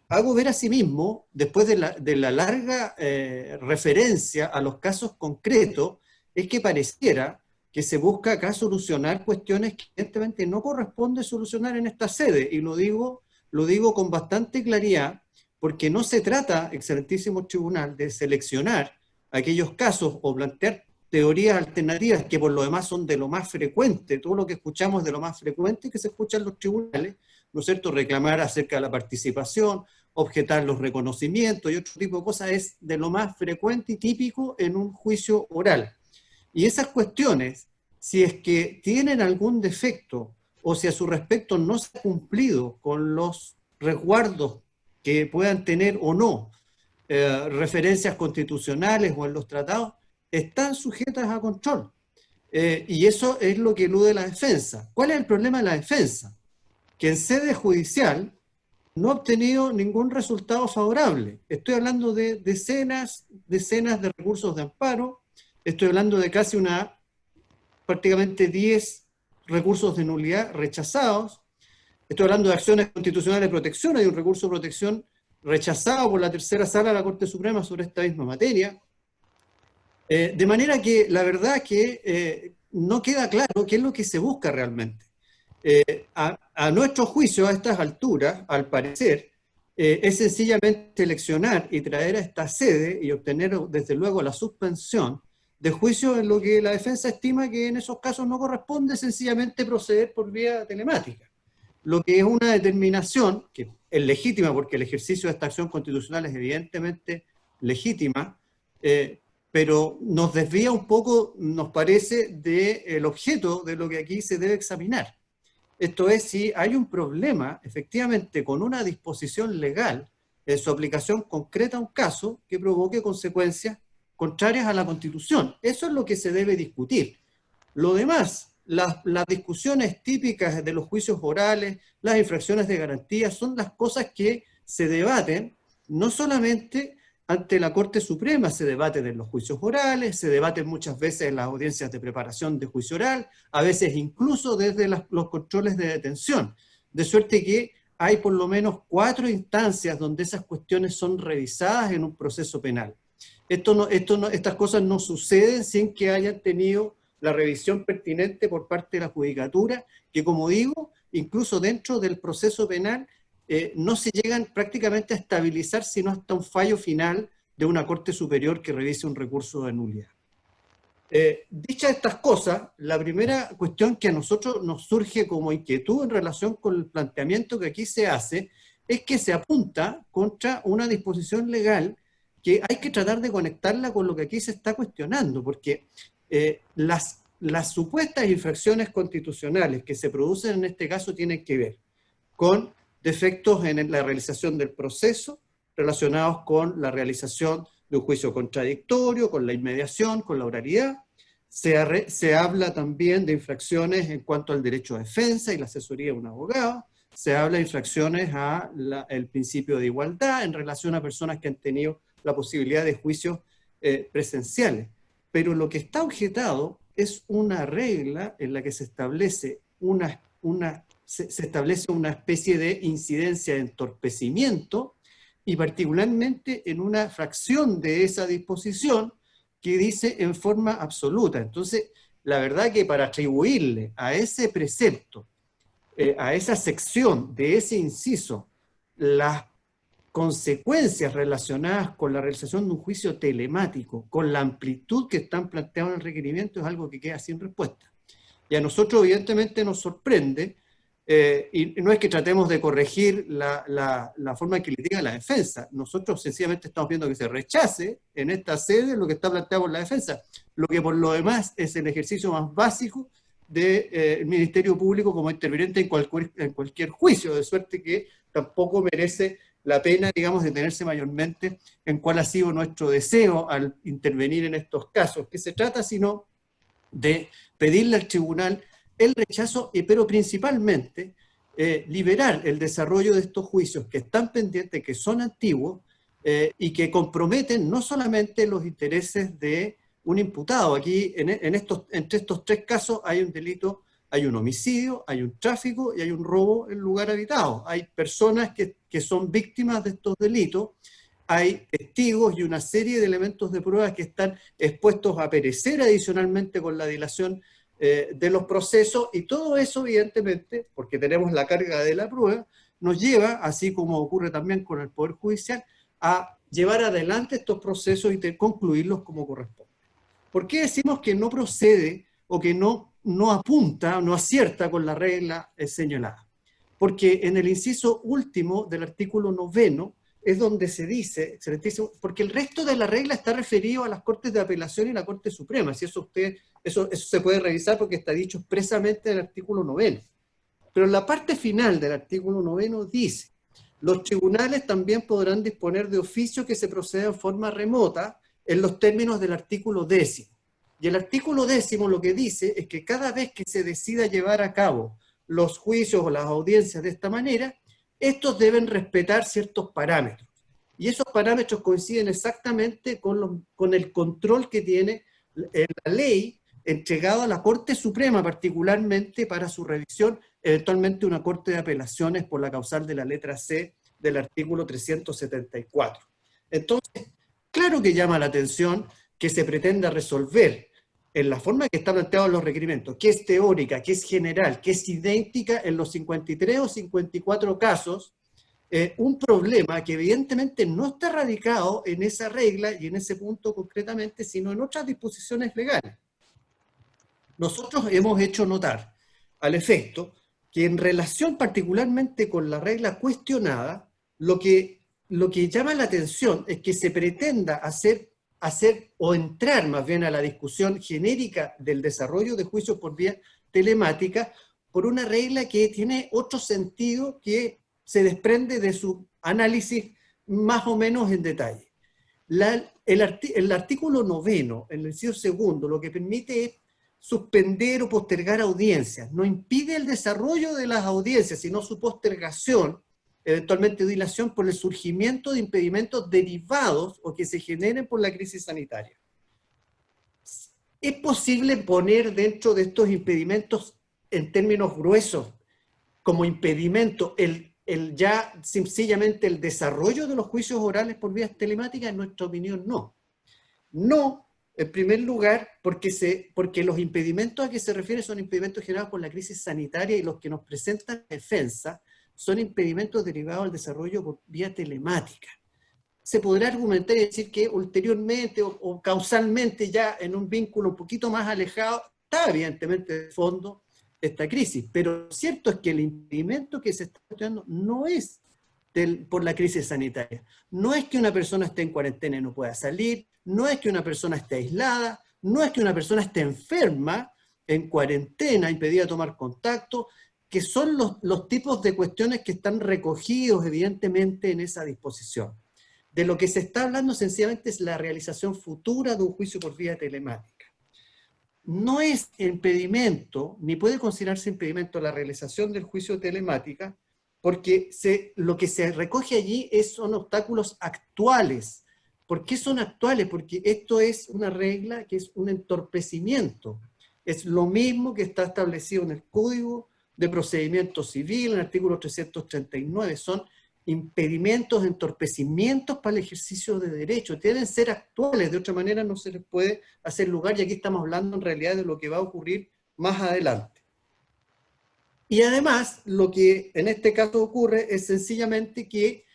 Hago ver asimismo, después de la larga referencia a los casos concretos, es que pareciera que se busca acá solucionar cuestiones que evidentemente no corresponde solucionar en esta sede, y lo digo con bastante claridad, porque no se trata, excelentísimo tribunal, de seleccionar aquellos casos o plantear teorías alternativas que por lo demás son de lo más frecuente. Todo lo que escuchamos de lo más frecuente que se escucha en los tribunales, ¿no es cierto?, reclamar acerca de la participación, objetar los reconocimientos y otro tipo de cosas, es de lo más frecuente y típico en un juicio oral. Y esas cuestiones, si es que tienen algún defecto o si a su respecto no se ha cumplido con los resguardos que puedan tener o no referencias constitucionales o en los tratados, están sujetas a control. Y eso es lo que elude la defensa. ¿Cuál es el problema de la defensa? Que en sede judicial no ha obtenido ningún resultado favorable. Estoy hablando de decenas de recursos de amparo, estoy hablando de casi prácticamente 10 recursos de nulidad rechazados, estoy hablando de acciones constitucionales de protección, hay un recurso de protección rechazado por la tercera sala de la Corte Suprema sobre esta misma materia. De manera que la verdad es que no queda claro qué es lo que se busca realmente. A nuestro juicio, a estas alturas, al parecer, es sencillamente seleccionar y traer a esta sede y obtener, desde luego, la suspensión de juicio en lo que la defensa estima que en esos casos no corresponde sencillamente proceder por vía telemática. Lo que es una determinación, que es legítima porque el ejercicio de esta acción constitucional es evidentemente legítima, pero nos desvía un poco, nos parece, del objeto de lo que aquí se debe examinar. Esto es, si hay un problema, efectivamente, con una disposición legal en su aplicación concreta a un caso que provoque consecuencias contrarias a la Constitución. Eso es lo que se debe discutir. Lo demás, las discusiones típicas de los juicios orales, las infracciones de garantía, son las cosas que se debaten, no solamente ante la Corte Suprema, se debaten en los juicios orales, se debaten muchas veces en las audiencias de preparación de juicio oral, a veces incluso desde los controles de detención. De suerte que hay por lo menos 4 instancias donde esas cuestiones son revisadas en un proceso penal. Estas cosas no suceden sin que hayan tenido la revisión pertinente por parte de la Judicatura, que, como digo, incluso dentro del proceso penal, no se llegan prácticamente a estabilizar sino hasta un fallo final de una Corte Superior que revise un recurso de nulidad. Dichas estas cosas, la primera cuestión que a nosotros nos surge como inquietud en relación con el planteamiento que aquí se hace, es que se apunta contra una disposición legal que hay que tratar de conectarla con lo que aquí se está cuestionando, porque las supuestas infracciones constitucionales que se producen en este caso tienen que ver con defectos en la realización del proceso, relacionados con la realización de un juicio contradictorio, con la inmediación, con la oralidad. Se habla también de infracciones en cuanto al derecho a defensa y la asesoría de un abogado. Se habla de infracciones al principio de igualdad en relación a personas que han tenido la posibilidad de juicios presenciales. Pero lo que está objetado es una regla en la que se establece se establece una especie de incidencia de entorpecimiento, y particularmente en una fracción de esa disposición que dice en forma absoluta. Entonces, la verdad que para atribuirle a ese precepto, a esa sección de ese inciso, las consecuencias relacionadas con la realización de un juicio telemático, con la amplitud que están planteadas en el requerimiento, es algo que queda sin respuesta. Y a nosotros evidentemente nos sorprende, y no es que tratemos de corregir la forma en que litiga la defensa. Nosotros sencillamente estamos viendo que se rechace en esta sede lo que está planteado por la defensa, lo que por lo demás es el ejercicio más básico del Ministerio Público como interviniente en cualquier juicio, de suerte que tampoco merece la pena, digamos, detenerse mayormente en cuál ha sido nuestro deseo al intervenir en estos casos, que se trata sino de pedirle al tribunal el rechazo, pero principalmente liberar el desarrollo de estos juicios que están pendientes, que son antiguos y que comprometen no solamente los intereses de un imputado. Aquí, entre estos 3 casos, hay un delito, hay un homicidio, hay un tráfico y hay un robo en lugar habitado. Hay personas que son víctimas de estos delitos, hay testigos y una serie de elementos de pruebas que están expuestos a perecer adicionalmente con la dilación de los procesos, y todo eso evidentemente, porque tenemos la carga de la prueba, nos lleva, así como ocurre también con el Poder Judicial, a llevar adelante estos procesos y concluirlos como corresponde. ¿Por qué decimos que no procede o que no apunta, no acierta con la regla señalada? Porque en el inciso último del artículo 9 es donde se dice, excelentísimo, porque el resto de la regla está referido a las Cortes de Apelación y la Corte Suprema, si eso se puede revisar porque está dicho expresamente en el artículo 9. Pero en la parte final del artículo 9 dice: los tribunales también podrán disponer de oficio que se proceda en forma remota en los términos del artículo 10. Y el artículo 10 lo que dice es que cada vez que se decida llevar a cabo los juicios o las audiencias de esta manera, estos deben respetar ciertos parámetros. Y esos parámetros coinciden exactamente con el control que tiene la ley entregado a la Corte Suprema, particularmente para su revisión, eventualmente una Corte de Apelaciones por la causal de la letra C del artículo 374. Entonces, claro que llama la atención que se pretenda resolver en la forma que está planteado en los requerimientos, que es teórica, que es general, que es idéntica en los 53 o 54 casos, un problema que evidentemente no está radicado en esa regla y en ese punto concretamente, sino en otras disposiciones legales. Nosotros hemos hecho notar, al efecto, que en relación particularmente con la regla cuestionada, lo que llama la atención es que se pretenda hacer o entrar más bien a la discusión genérica del desarrollo de juicios por vía telemática por una regla que tiene otro sentido que se desprende de su análisis más o menos en detalle. El artículo 9, el inciso segundo, lo que permite es suspender o postergar audiencias. No impide el desarrollo de las audiencias, sino su postergación, eventualmente dilación, por el surgimiento de impedimentos derivados o que se generen por la crisis sanitaria. ¿Es posible poner dentro de estos impedimentos, en términos gruesos, como impedimento ya sencillamente el desarrollo de los juicios orales por vías telemáticas? En nuestra opinión, no. No, en primer lugar, porque los impedimentos a que se refiere son impedimentos generados por la crisis sanitaria, y los que nos presentan defensa son impedimentos derivados del desarrollo por vía telemática. Se podrá argumentar y decir que ulteriormente o causalmente, ya en un vínculo un poquito más alejado, está evidentemente de fondo esta crisis, pero lo cierto es que el impedimento que se está estudiando no es por la crisis sanitaria. No es que una persona esté en cuarentena y no pueda salir, no es que una persona esté aislada, no es que una persona esté enferma, en cuarentena, impedida de tomar contacto, que son los tipos de cuestiones que están recogidos evidentemente en esa disposición. De lo que se está hablando sencillamente es la realización futura de un juicio por vía telemática. No es impedimento, ni puede considerarse impedimento la realización del juicio telemática, porque lo que se recoge allí son obstáculos actuales. ¿Por qué son actuales? Porque esto es una regla que es un entorpecimiento. Es lo mismo que está establecido en el Código de Procedimiento Civil, en el artículo 339. Son impedimentos, entorpecimientos para el ejercicio de derechos. Deben ser actuales, de otra manera no se les puede hacer lugar, y aquí estamos hablando en realidad de lo que va a ocurrir más adelante. Y además, lo que en este caso ocurre es sencillamente que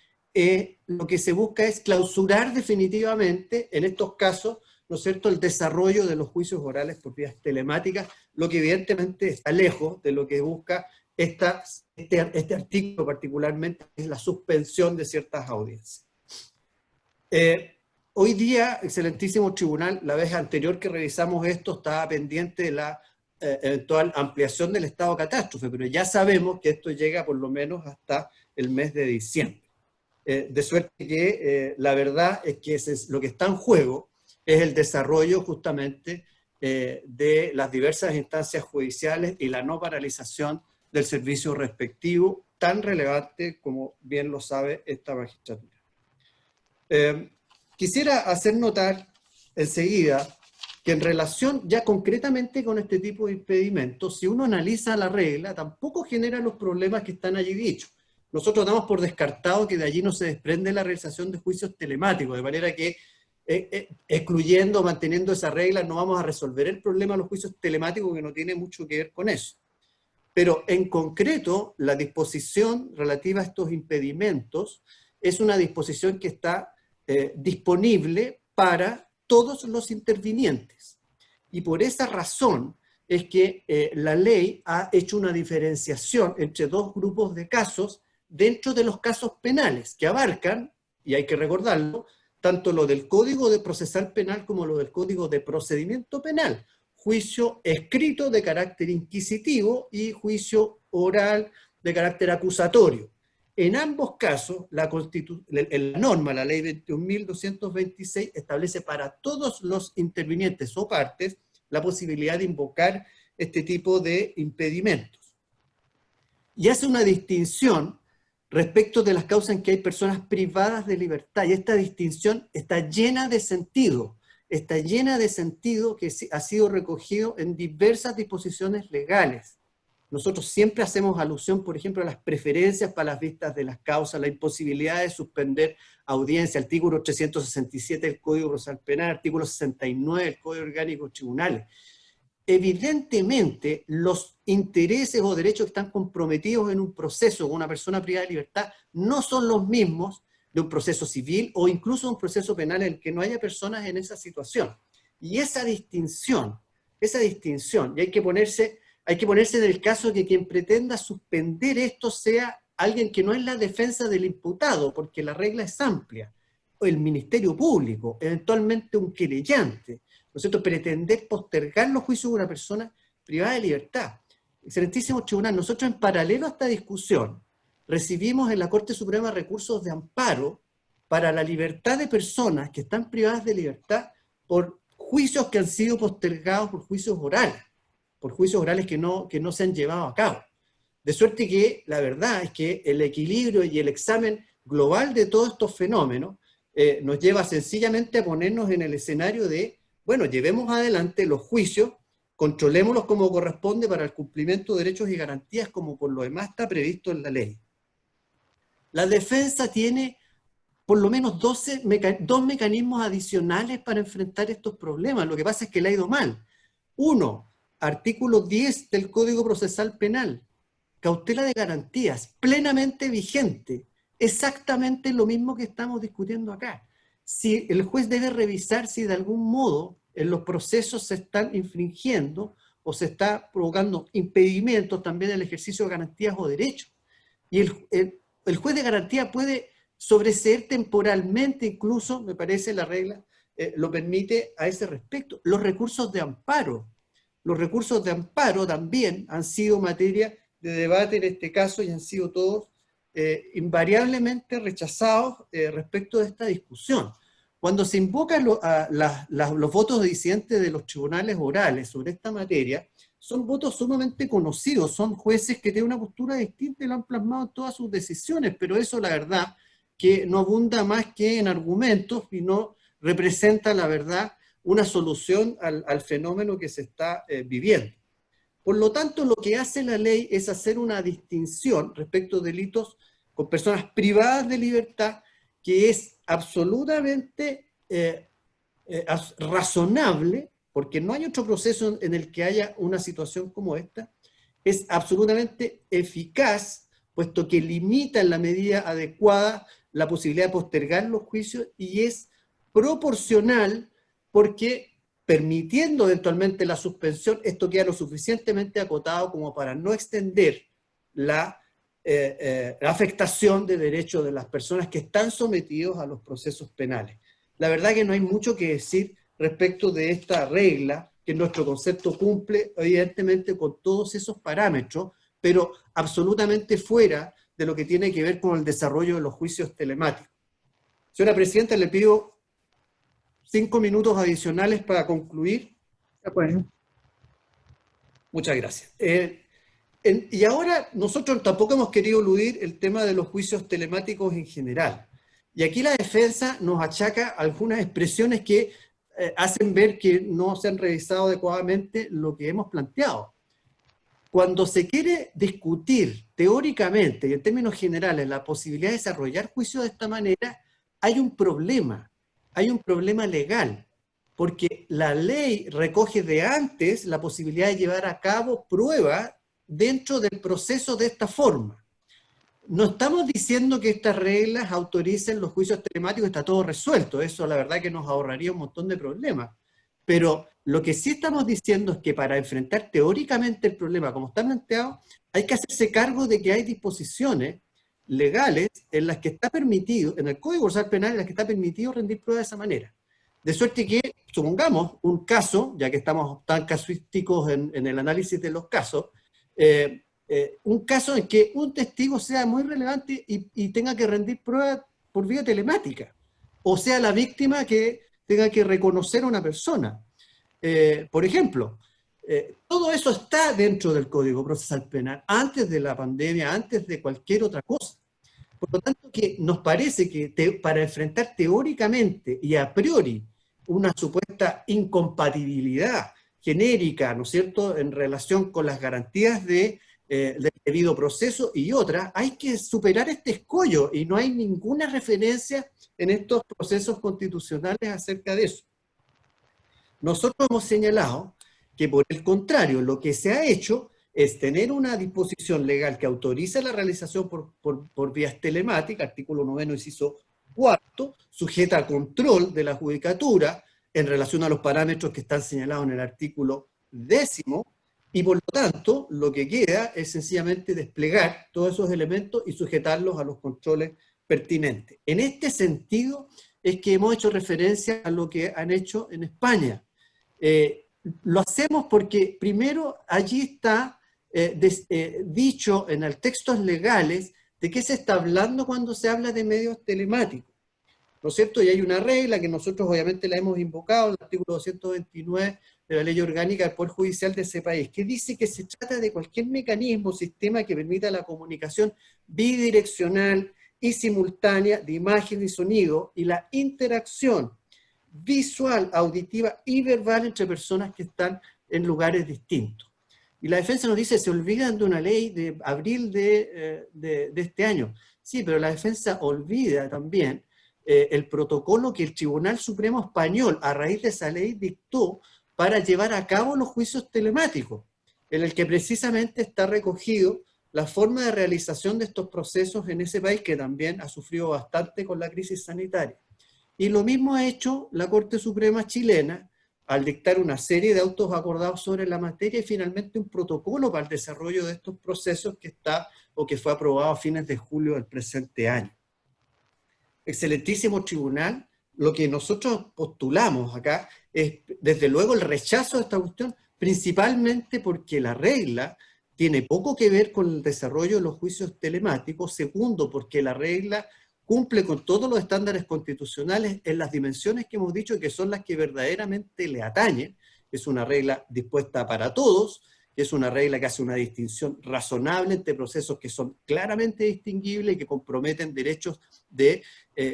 lo que se busca es clausurar definitivamente, en estos casos, ¿no es cierto?, el desarrollo de los juicios orales por vías telemáticas, lo que evidentemente está lejos de lo que busca este artículo particularmente, es la suspensión de ciertas audiencias. Hoy día, excelentísimo tribunal, la vez anterior que revisamos esto estaba pendiente de la eventual ampliación del estado de catástrofe, pero ya sabemos que esto llega por lo menos hasta el mes de diciembre. De suerte que la verdad es que lo que está en juego es el desarrollo justamente de las diversas instancias judiciales y la no paralización del servicio respectivo, tan relevante como bien lo sabe esta magistratura. Quisiera hacer notar enseguida que en relación ya concretamente con este tipo de impedimentos, si uno analiza la regla, tampoco genera los problemas que están allí dichos. Nosotros damos por descartado que de allí no se desprende la realización de juicios telemáticos, de manera que excluyendo, manteniendo esa regla, no vamos a resolver el problema de los juicios telemáticos, que no tiene mucho que ver con eso. Pero en concreto, la disposición relativa a estos impedimentos es una disposición que está disponible para todos los intervinientes. Y por esa razón es que la ley ha hecho una diferenciación entre dos grupos de casos dentro de los casos penales, que abarcan, y hay que recordarlo, tanto lo del Código de Procesal Penal como lo del Código de Procedimiento Penal, juicio escrito de carácter inquisitivo y juicio oral de carácter acusatorio. En ambos casos, la norma, la ley 21.226, establece para todos los intervinientes o partes la posibilidad de invocar este tipo de impedimentos. Y hace una distinción respecto de las causas en que hay personas privadas de libertad. Y esta distinción está llena de sentido. Está llena de sentido que ha sido recogido en diversas disposiciones legales. Nosotros siempre hacemos alusión, por ejemplo, a las preferencias para las vistas de las causas, la imposibilidad de suspender audiencia, artículo 367 del Código Procesal Penal, artículo 69 del Código Orgánico de Tribunales. Evidentemente, los intereses o derechos que están comprometidos en un proceso con una persona privada de libertad no son los mismos de un proceso civil o incluso un proceso penal en el que no haya personas en esa situación. Y esa distinción, y hay que ponerse en el caso de que quien pretenda suspender esto sea alguien que no es la defensa del imputado, porque la regla es amplia, o el Ministerio Público, eventualmente un querellante, ¿no es cierto?, pretender postergar los juicios de una persona privada de libertad. Excelentísimo Tribunal, nosotros en paralelo a esta discusión recibimos en la Corte Suprema recursos de amparo para la libertad de personas que están privadas de libertad por juicios que han sido postergados por juicios orales que no se han llevado a cabo. De suerte que la verdad es que el equilibrio y el examen global de todos estos fenómenos nos lleva sencillamente a ponernos en el escenario de, bueno, llevemos adelante los juicios, controlémoslos como corresponde para el cumplimiento de derechos y garantías como por lo demás está previsto en la ley. La defensa tiene por lo menos dos mecanismos adicionales para enfrentar estos problemas. Lo que pasa es que le ha ido mal. Uno, artículo 10 del Código Procesal Penal, cautela de garantías, plenamente vigente, exactamente lo mismo que estamos discutiendo acá. Si el juez debe revisar si de algún modo en los procesos se están infringiendo o se está provocando impedimentos también en el ejercicio de garantías o derechos. Y el juez de garantía puede sobreseer temporalmente, incluso, me parece la regla lo permite a ese respecto. Los recursos de amparo también han sido materia de debate en este caso y han sido todos invariablemente rechazados respecto de esta discusión. Cuando se invocan los votos disidentes de los tribunales orales sobre esta materia, son votos sumamente conocidos, son jueces que tienen una postura distinta y lo han plasmado en todas sus decisiones, pero eso la verdad que no abunda más que en argumentos y no representa la verdad una solución al fenómeno que se está viviendo. Por lo tanto, lo que hace la ley es hacer una distinción respecto de delitos con personas privadas de libertad que es absolutamente razonable, porque no hay otro proceso en el que haya una situación como esta, es absolutamente eficaz, puesto que limita en la medida adecuada la posibilidad de postergar los juicios y es proporcional porque permitiendo eventualmente la suspensión, esto queda lo suficientemente acotado como para no extender la afectación de derechos de las personas que están sometidos a los procesos penales. La verdad que no hay mucho que decir respecto de esta regla, que en nuestro concepto cumple evidentemente con todos esos parámetros, pero absolutamente fuera de lo que tiene que ver con el desarrollo de los juicios telemáticos. Señora Presidenta, le pido 5 minutos adicionales para concluir. De acuerdo. Muchas gracias. Y ahora nosotros tampoco hemos querido eludir el tema de los juicios telemáticos en general. Y aquí la defensa nos achaca algunas expresiones que hacen ver que no se han revisado adecuadamente lo que hemos planteado. Cuando se quiere discutir teóricamente y en términos generales la posibilidad de desarrollar juicios de esta manera, hay un problema legal, porque la ley recoge de antes la posibilidad de llevar a cabo pruebas dentro del proceso de esta forma. No estamos diciendo que estas reglas autoricen los juicios telemáticos, está todo resuelto, eso la verdad que nos ahorraría un montón de problemas. Pero lo que sí estamos diciendo es que para enfrentar teóricamente el problema como está planteado, hay que hacerse cargo de que hay disposiciones legales en las que está permitido, en el Código Procesal Penal, en las que está permitido rendir pruebas de esa manera. De suerte que, supongamos, un caso, ya que estamos tan casuísticos en el análisis de los casos, un caso en que un testigo sea muy relevante y tenga que rendir pruebas por vía telemática, o sea la víctima que tenga que reconocer a una persona. Por ejemplo, todo eso está dentro del Código Procesal Penal, antes de la pandemia, antes de cualquier otra cosa. Por lo tanto, que nos parece que para enfrentar teóricamente y a priori una supuesta incompatibilidad genérica, ¿no es cierto?, en relación con las garantías del debido proceso y otras, hay que superar este escollo y no hay ninguna referencia en estos procesos constitucionales acerca de eso. Nosotros hemos señalado que, por el contrario, lo que se ha hecho es tener una disposición legal que autoriza la realización por vías telemáticas, artículo 9, inciso 4, sujeta a control de la judicatura en relación a los parámetros que están señalados en el artículo 10, y por lo tanto lo que queda es sencillamente desplegar todos esos elementos y sujetarlos a los controles pertinentes. En este sentido es que hemos hecho referencia a lo que han hecho en España. Lo hacemos porque primero allí está dicho en los textos legales de qué se está hablando cuando se habla de medios telemáticos, ¿no es cierto? Y hay una regla que nosotros obviamente la hemos invocado, el artículo 229 de la Ley Orgánica del Poder Judicial de ese país, que dice que se trata de cualquier mecanismo o sistema que permita la comunicación bidireccional y simultánea de imagen y sonido y la interacción visual, auditiva y verbal entre personas que están en lugares distintos. Y la defensa nos dice, se olvidan de una ley de abril de este año. Sí, pero la defensa olvida también el protocolo que el Tribunal Supremo Español, a raíz de esa ley, dictó para llevar a cabo los juicios telemáticos, en el que precisamente está recogido la forma de realización de estos procesos en ese país que también ha sufrido bastante con la crisis sanitaria. Y lo mismo ha hecho la Corte Suprema chilena al dictar una serie de autos acordados sobre la materia y finalmente un protocolo para el desarrollo de estos procesos que está o que fue aprobado a fines de julio del presente año. Excelentísimo tribunal, lo que nosotros postulamos acá es desde luego el rechazo de esta cuestión, principalmente porque la regla tiene poco que ver con el desarrollo de los juicios telemáticos. Segundo, porque la regla cumple con todos los estándares constitucionales en las dimensiones que hemos dicho que son las que verdaderamente le atañen. Es una regla dispuesta para todos, es una regla que hace una distinción razonable entre procesos que son claramente distinguibles y que comprometen derechos de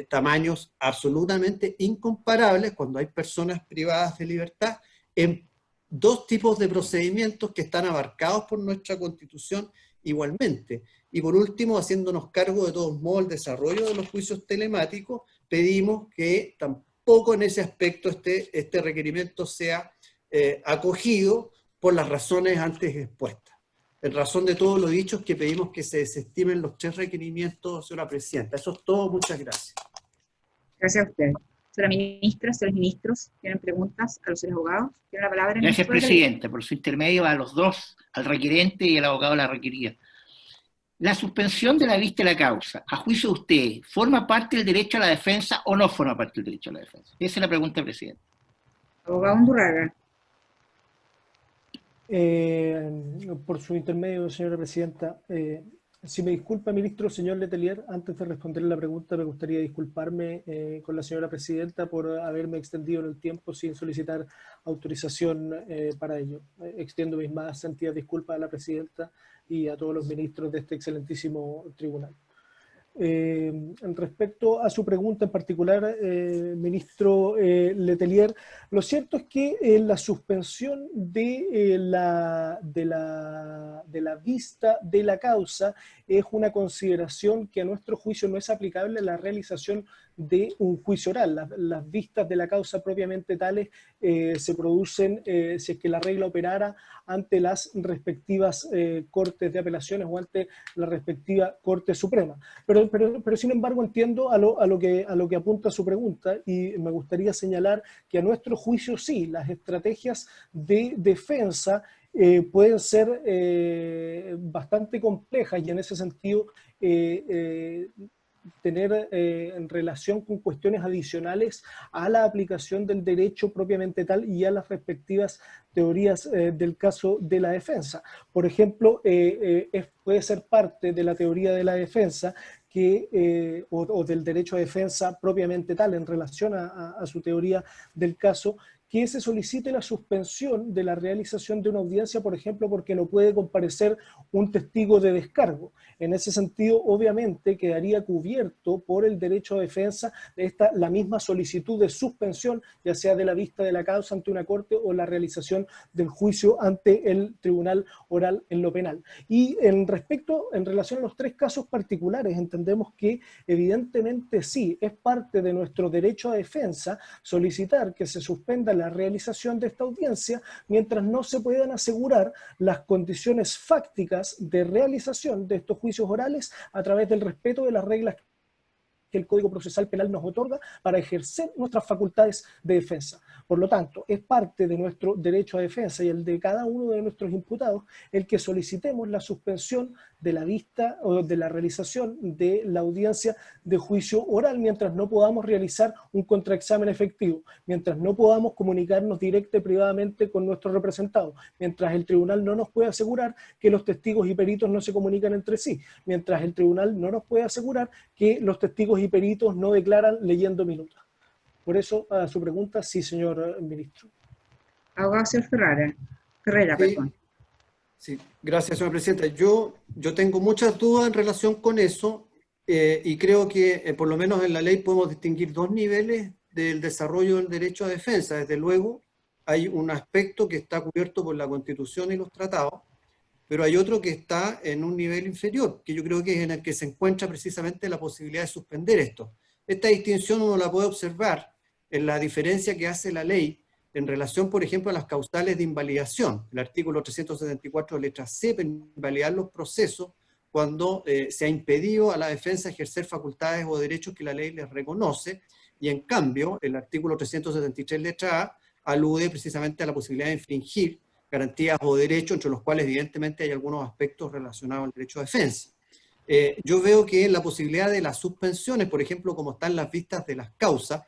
tamaños absolutamente incomparables cuando hay personas privadas de libertad en dos tipos de procedimientos que están abarcados por nuestra Constitución igualmente. Y por último, haciéndonos cargo de todos modos el desarrollo de los juicios telemáticos, pedimos que tampoco en ese aspecto este requerimiento sea acogido por las razones antes expuestas. En razón de todo lo dicho es que pedimos que se desestimen los 3 requerimientos, señora presidenta. Eso es todo, muchas gracias. Gracias a usted. Señora ministra, señores ministros, ¿tienen preguntas a los señores abogados? ¿Tiene la palabra? Gracias, presidente. Por su intermedio a los dos, al requerente y al abogado de la requerida. La suspensión de la vista de la causa, a juicio de usted, ¿forma parte del derecho a la defensa o no forma parte del derecho a la defensa? Esa es la pregunta, presidente. Abogado Undurraga. Por su intermedio, señora presidenta, si me disculpa, ministro, señor Letelier, antes de responder la pregunta, me gustaría disculparme con la señora presidenta por haberme extendido en el tiempo sin solicitar autorización para ello. Extiendo mis más sentidas disculpas a la presidenta y a todos los ministros de este excelentísimo tribunal. Respecto a su pregunta en particular, ministro Letelier, lo cierto es que la suspensión de la vista de la causa es una consideración que a nuestro juicio no es aplicable a la realización de un juicio oral. Las vistas de la causa propiamente tales se producen si es que la regla operara ante las respectivas cortes de apelaciones o ante la respectiva Corte Suprema. Pero sin embargo entiendo a lo que apunta su pregunta y me gustaría señalar que a nuestro juicio sí, las estrategias de defensa pueden ser bastante complejas y en ese sentido tener en relación con cuestiones adicionales a la aplicación del derecho propiamente tal y a las respectivas teorías del caso de la defensa. Por ejemplo, puede ser parte de la teoría de la defensa o del derecho a defensa propiamente tal en relación a su teoría del caso, que se solicite la suspensión de la realización de una audiencia, por ejemplo, porque no puede comparecer un testigo de descargo. En ese sentido, obviamente, quedaría cubierto por el derecho a defensa la misma solicitud de suspensión, ya sea de la vista de la causa ante una corte o la realización del juicio ante el tribunal oral en lo penal. Y en relación a los tres casos particulares, entendemos que evidentemente sí, es parte de nuestro derecho a defensa solicitar que se suspenda la realización de esta audiencia mientras no se puedan asegurar las condiciones fácticas de realización de estos juicios orales a través del respeto de las reglas que el Código Procesal Penal nos otorga para ejercer nuestras facultades de defensa. Por lo tanto, es parte de nuestro derecho a defensa y el de cada uno de nuestros imputados el que solicitemos la suspensión de la vista o de la realización de la audiencia de juicio oral mientras no podamos realizar un contraexamen efectivo, mientras no podamos comunicarnos directa y privadamente con nuestros representados, mientras el tribunal no nos puede asegurar que los testigos y peritos no se comunican entre sí, mientras el tribunal no nos puede asegurar que los testigos y peritos no declaran leyendo minutas. Por eso, a su pregunta, sí, señor ministro. Abogado señor Ferrara. Carrera, Sí. perdón. Sí, gracias, señora presidenta. Yo tengo muchas dudas en relación con eso y creo que por lo menos en la ley podemos distinguir dos niveles del desarrollo del derecho a defensa. Desde luego, hay un aspecto que está cubierto por la Constitución y los tratados, pero hay otro que está en un nivel inferior, que yo creo que es en el que se encuentra precisamente la posibilidad de suspender esto. Esta distinción uno la puede observar en la diferencia que hace la ley en relación, por ejemplo, a las causales de invalidación. El artículo 374, letra C, para invalidar los procesos cuando se ha impedido a la defensa ejercer facultades o derechos que la ley les reconoce, y en cambio, el artículo 373, letra A, alude precisamente a la posibilidad de infringir garantías o derechos, entre los cuales evidentemente hay algunos aspectos relacionados al derecho a defensa. Yo veo que la posibilidad de las suspensiones, por ejemplo, como están las vistas de las causas,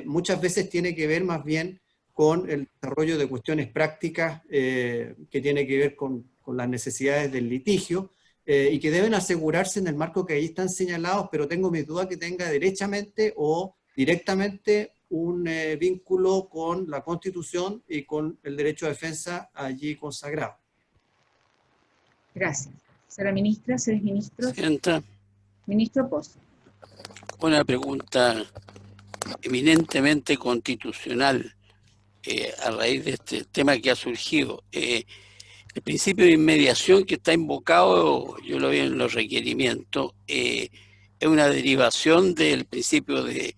muchas veces tiene que ver más bien con el desarrollo de cuestiones prácticas que tiene que ver con las necesidades del litigio y que deben asegurarse en el marco que ahí están señalados, pero tengo mis dudas que tenga derechamente o directamente un vínculo con la Constitución y con el derecho a defensa allí consagrado. Gracias. Señora ministra, señores ministros. Presidenta, Ministro Pozo. una pregunta eminentemente constitucional a raíz de este tema que ha surgido. El principio de inmediación que está invocado, yo lo vi en los requerimientos, es una derivación del principio de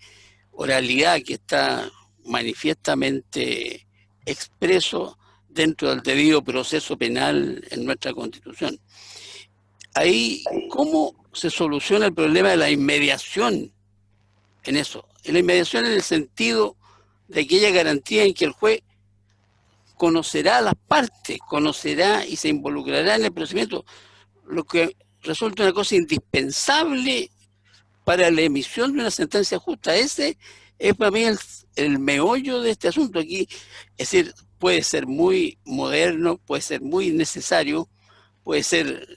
oralidad que está manifiestamente expreso dentro del debido proceso penal en nuestra Constitución. Ahí, ¿cómo se soluciona el problema de la inmediación en eso? La inmediación en el sentido de aquella garantía en que el juez conocerá a las partes, conocerá y se involucrará en el procedimiento, lo que resulta una cosa indispensable para la emisión de una sentencia justa. Ese es para mí el meollo de este asunto aquí. Es decir, puede ser muy moderno, puede ser muy necesario, puede ser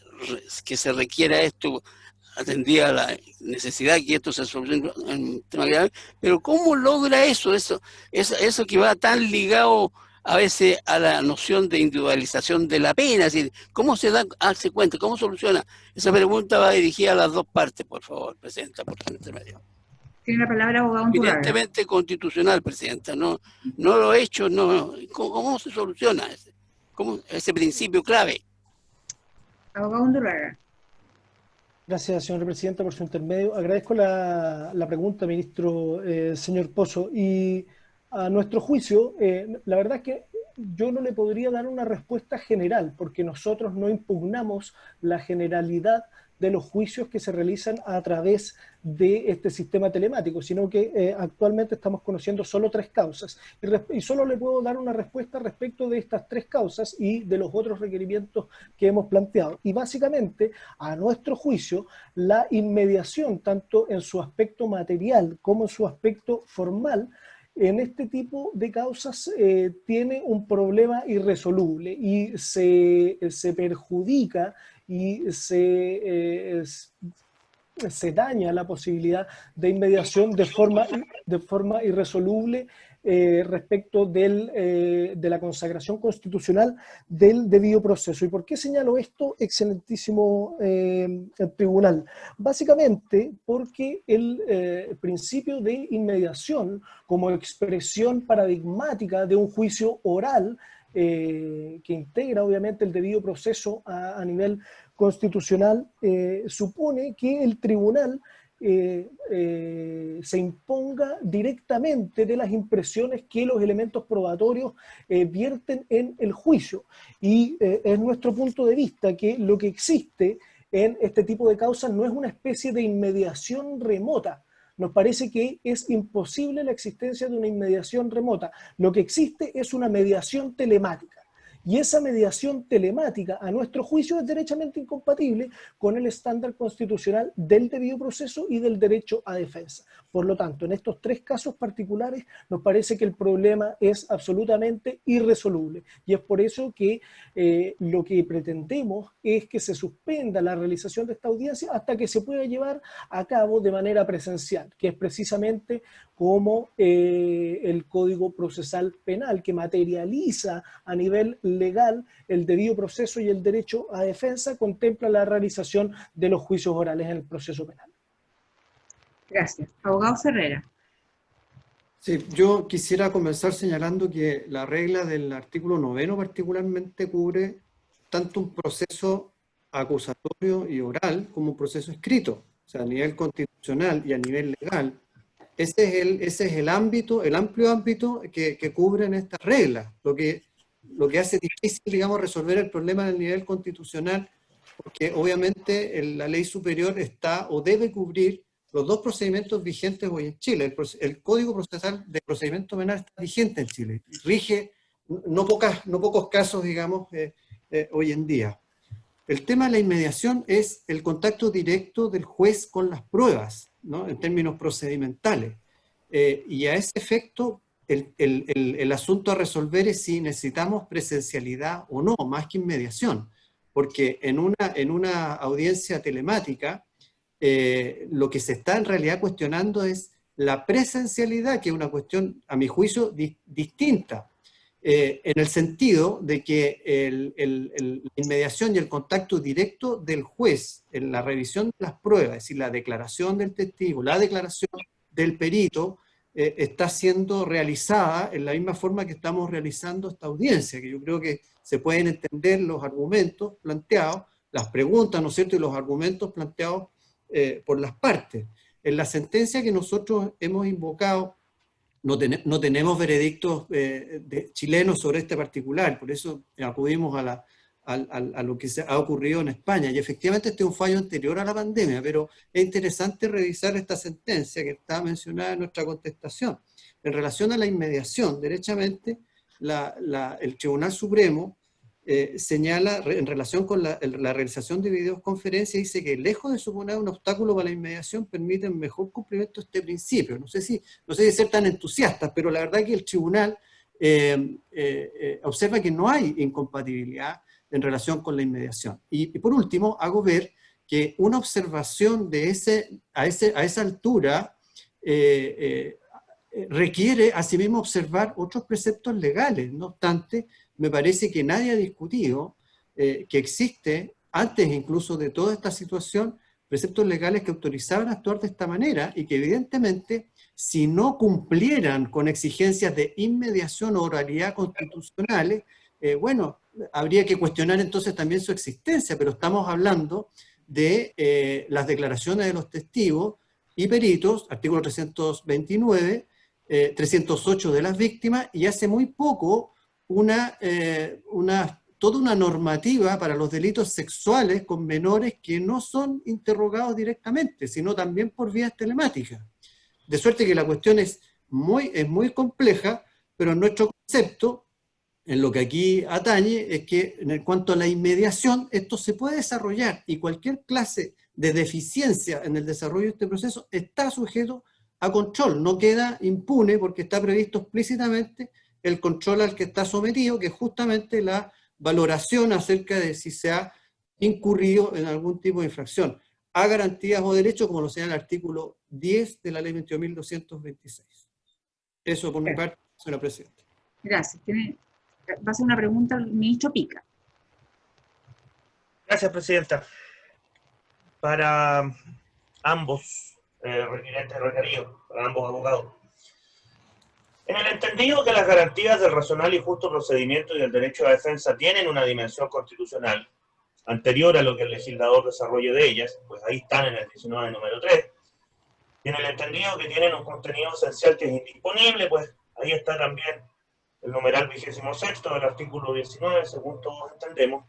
que se requiera esto atendida a la necesidad que esto se solucione en un tema grave, pero ¿cómo logra eso que va tan ligado a veces a la noción de individualización de la pena? Es decir, ¿cómo se hace cuenta? ¿Cómo soluciona? Esa pregunta va dirigida a las dos partes, por favor, Presidenta, por su intermedio. Tiene la palabra abogado Undurraga. Evidentemente constitucional, Presidenta, no lo he hecho, no. ¿Cómo se soluciona ese principio clave? Abogado Undurraga. Gracias, señora presidenta, por su intermedio. Agradezco la pregunta, ministro, señor Pozo. Y a nuestro juicio, la verdad es que yo no le podría dar una respuesta general, porque nosotros no impugnamos la generalidad de los juicios que se realizan a través de este sistema telemático, sino que actualmente estamos conociendo solo 3 causas. Y solo le puedo dar una respuesta respecto de estas 3 causas y de los otros requerimientos que hemos planteado. Y básicamente, a nuestro juicio, la inmediación, tanto en su aspecto material como en su aspecto formal, en este tipo de causas tiene un problema irresoluble y se perjudica y se daña la posibilidad de inmediación de forma irresoluble respecto de la consagración constitucional del debido proceso. ¿Y por qué señalo esto, excelentísimo tribunal? Básicamente porque el principio de inmediación como expresión paradigmática de un juicio oral que integra obviamente el debido proceso a nivel constitucional, supone que el tribunal se imponga directamente de las impresiones que los elementos probatorios vierten en el juicio. Y es nuestro punto de vista que lo que existe en este tipo de causas no es una especie de inmediación remota. Nos parece que es imposible la existencia de una inmediación remota. Lo que existe es una mediación telemática. Y esa mediación telemática, a nuestro juicio, es derechamente incompatible con el estándar constitucional del debido proceso y del derecho a defensa. Por lo tanto, en estos tres casos particulares, nos parece que el problema es absolutamente irresoluble. Y es por eso que lo que pretendemos es que se suspenda la realización de esta audiencia hasta que se pueda llevar a cabo de manera presencial, que es precisamente como el Código Procesal Penal, que materializa a nivel legal el debido proceso y el derecho a defensa, contempla la realización de los juicios orales en el proceso penal. Gracias. Abogado Ferreira. Sí, yo quisiera comenzar señalando que la regla del artículo 9 particularmente cubre tanto un proceso acusatorio y oral como un proceso escrito, o sea, a nivel constitucional y a nivel legal. Ese es el ámbito, el amplio ámbito que cubren estas reglas, lo que hace difícil, digamos, resolver el problema en el nivel constitucional, porque obviamente la ley superior está o debe cubrir los dos procedimientos vigentes hoy en Chile. El Código Procesal de Procedimiento Penal está vigente en Chile, rige no pocos casos, digamos, hoy en día. El tema de la inmediación es el contacto directo del juez con las pruebas, ¿no? En términos procedimentales. Y a ese efecto, el asunto a resolver es si necesitamos presencialidad o no, más que inmediación. Porque en una audiencia telemática, lo que se está en realidad cuestionando es la presencialidad, que es una cuestión, a mi juicio, distinta. En el sentido de que la inmediación y el contacto directo del juez en la revisión de las pruebas, es decir, la declaración del testigo, la declaración del perito, está siendo realizada en la misma forma que estamos realizando esta audiencia, que yo creo que se pueden entender los argumentos planteados, las preguntas, ¿no es cierto?, y los argumentos planteados por las partes. En la sentencia que nosotros hemos invocado, no tenemos veredictos chilenos sobre este particular, por eso acudimos a lo que ha ocurrido en España. Y efectivamente este es un fallo anterior a la pandemia, pero es interesante revisar esta sentencia que está mencionada en nuestra contestación. En relación a la inmediación, derechamente, el Tribunal Supremo señala, en relación con la realización de videoconferencias, dice que lejos de suponer un obstáculo para la inmediación, permiten mejor cumplimiento de este principio. No sé si ser tan entusiastas, pero la verdad que el tribunal observa que no hay incompatibilidad en relación con la inmediación. Y por último, hago ver que una observación a esa altura requiere asimismo observar otros preceptos legales. No obstante, me parece que nadie ha discutido que existe, antes incluso de toda esta situación, preceptos legales que autorizaban a actuar de esta manera y que evidentemente, si no cumplieran con exigencias de inmediación o oralidad constitucionales, bueno, habría que cuestionar entonces también su existencia, pero estamos hablando de las declaraciones de los testigos y peritos, artículo 329, 308 de las víctimas, y hace muy poco toda una normativa para los delitos sexuales con menores que no son interrogados directamente, sino también por vías telemáticas. De suerte que la cuestión es muy compleja, pero nuestro concepto, en lo que aquí atañe, es que en cuanto a la inmediación, esto se puede desarrollar y cualquier clase de deficiencia en el desarrollo de este proceso está sujeto a control, no queda impune porque está previsto explícitamente el control al que está sometido, que es justamente la valoración acerca de si se ha incurrido en algún tipo de infracción a garantías o derechos, como lo señala el artículo 10 de la ley 22.226. Eso por mi parte, señora presidenta. Gracias. Va a hacer una pregunta al ministro Pica. Gracias, presidenta. Para ambos requerentes requeridos, para ambos abogados. En el entendido que las garantías del racional y justo procedimiento y del derecho a defensa tienen una dimensión constitucional anterior a lo que el legislador desarrolle de ellas, pues ahí están en el 19 número 3, y en el entendido que tienen un contenido esencial que es indisponible, pues ahí está también el numeral 26º del artículo 19, según todos entendemos.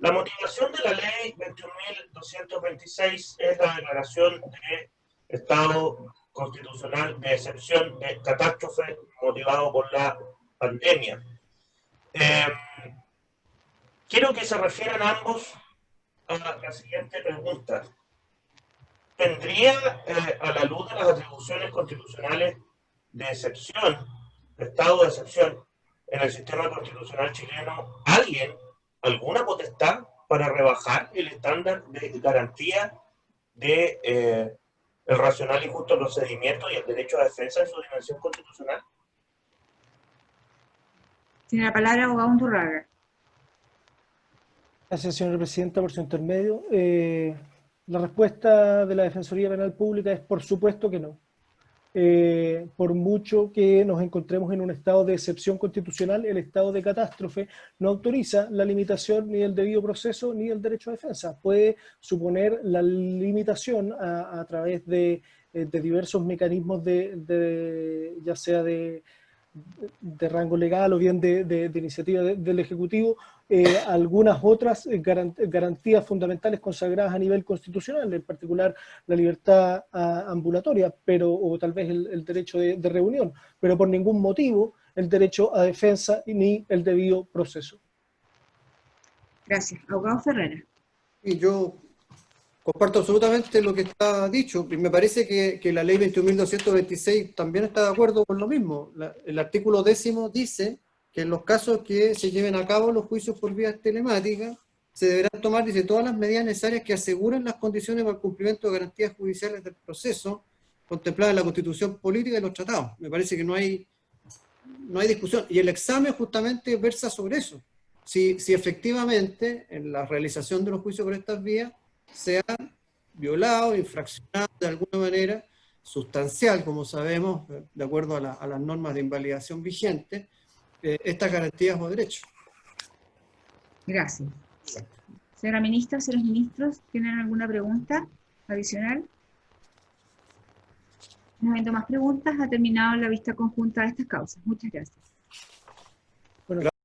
La motivación de la ley 21.226 es la declaración de estado constitucional de excepción de catástrofe motivado por la pandemia. Quiero que se refieran ambos a la siguiente pregunta. ¿Tendría, a la luz de las atribuciones constitucionales de excepción, de estado de excepción, en el sistema constitucional chileno, alguna potestad para rebajar el estándar de garantía de el racional y justo procedimiento y el derecho a defensa en su dimensión constitucional? Tiene la palabra abogado Undurraga. Gracias, señora presidenta, por su intermedio. La respuesta de la Defensoría Penal Pública es por supuesto que no. Por mucho que nos encontremos en un estado de excepción constitucional, el estado de catástrofe no autoriza la limitación ni del debido proceso ni del derecho a defensa. Puede suponer la limitación a través de diversos mecanismos ya sea de rango legal o bien de iniciativa del Ejecutivo, algunas otras garantías fundamentales consagradas a nivel constitucional, en particular la libertad ambulatoria, o tal vez el derecho de reunión, pero por ningún motivo el derecho a defensa ni el debido proceso. Gracias. Abogado Ferrera. Y yo comparto absolutamente lo que está dicho. Y me parece que la ley 21.226 también está de acuerdo con lo mismo. El artículo 10 dice que en los casos que se lleven a cabo los juicios por vía telemática, se deberán tomar, dice, todas las medidas necesarias que aseguren las condiciones para el cumplimiento de garantías judiciales del proceso contempladas en la Constitución Política y los tratados. Me parece que no hay discusión. Y el examen justamente versa sobre eso. Si efectivamente en la realización de los juicios por estas vías se han violado, infraccionado de alguna manera sustancial, como sabemos, de acuerdo a las normas de invalidación vigentes, estas garantías o derechos. Gracias. Señora ministra, señores ministros, ¿tienen alguna pregunta adicional? No habiendo más preguntas, ha terminado la vista conjunta de estas causas. Muchas gracias.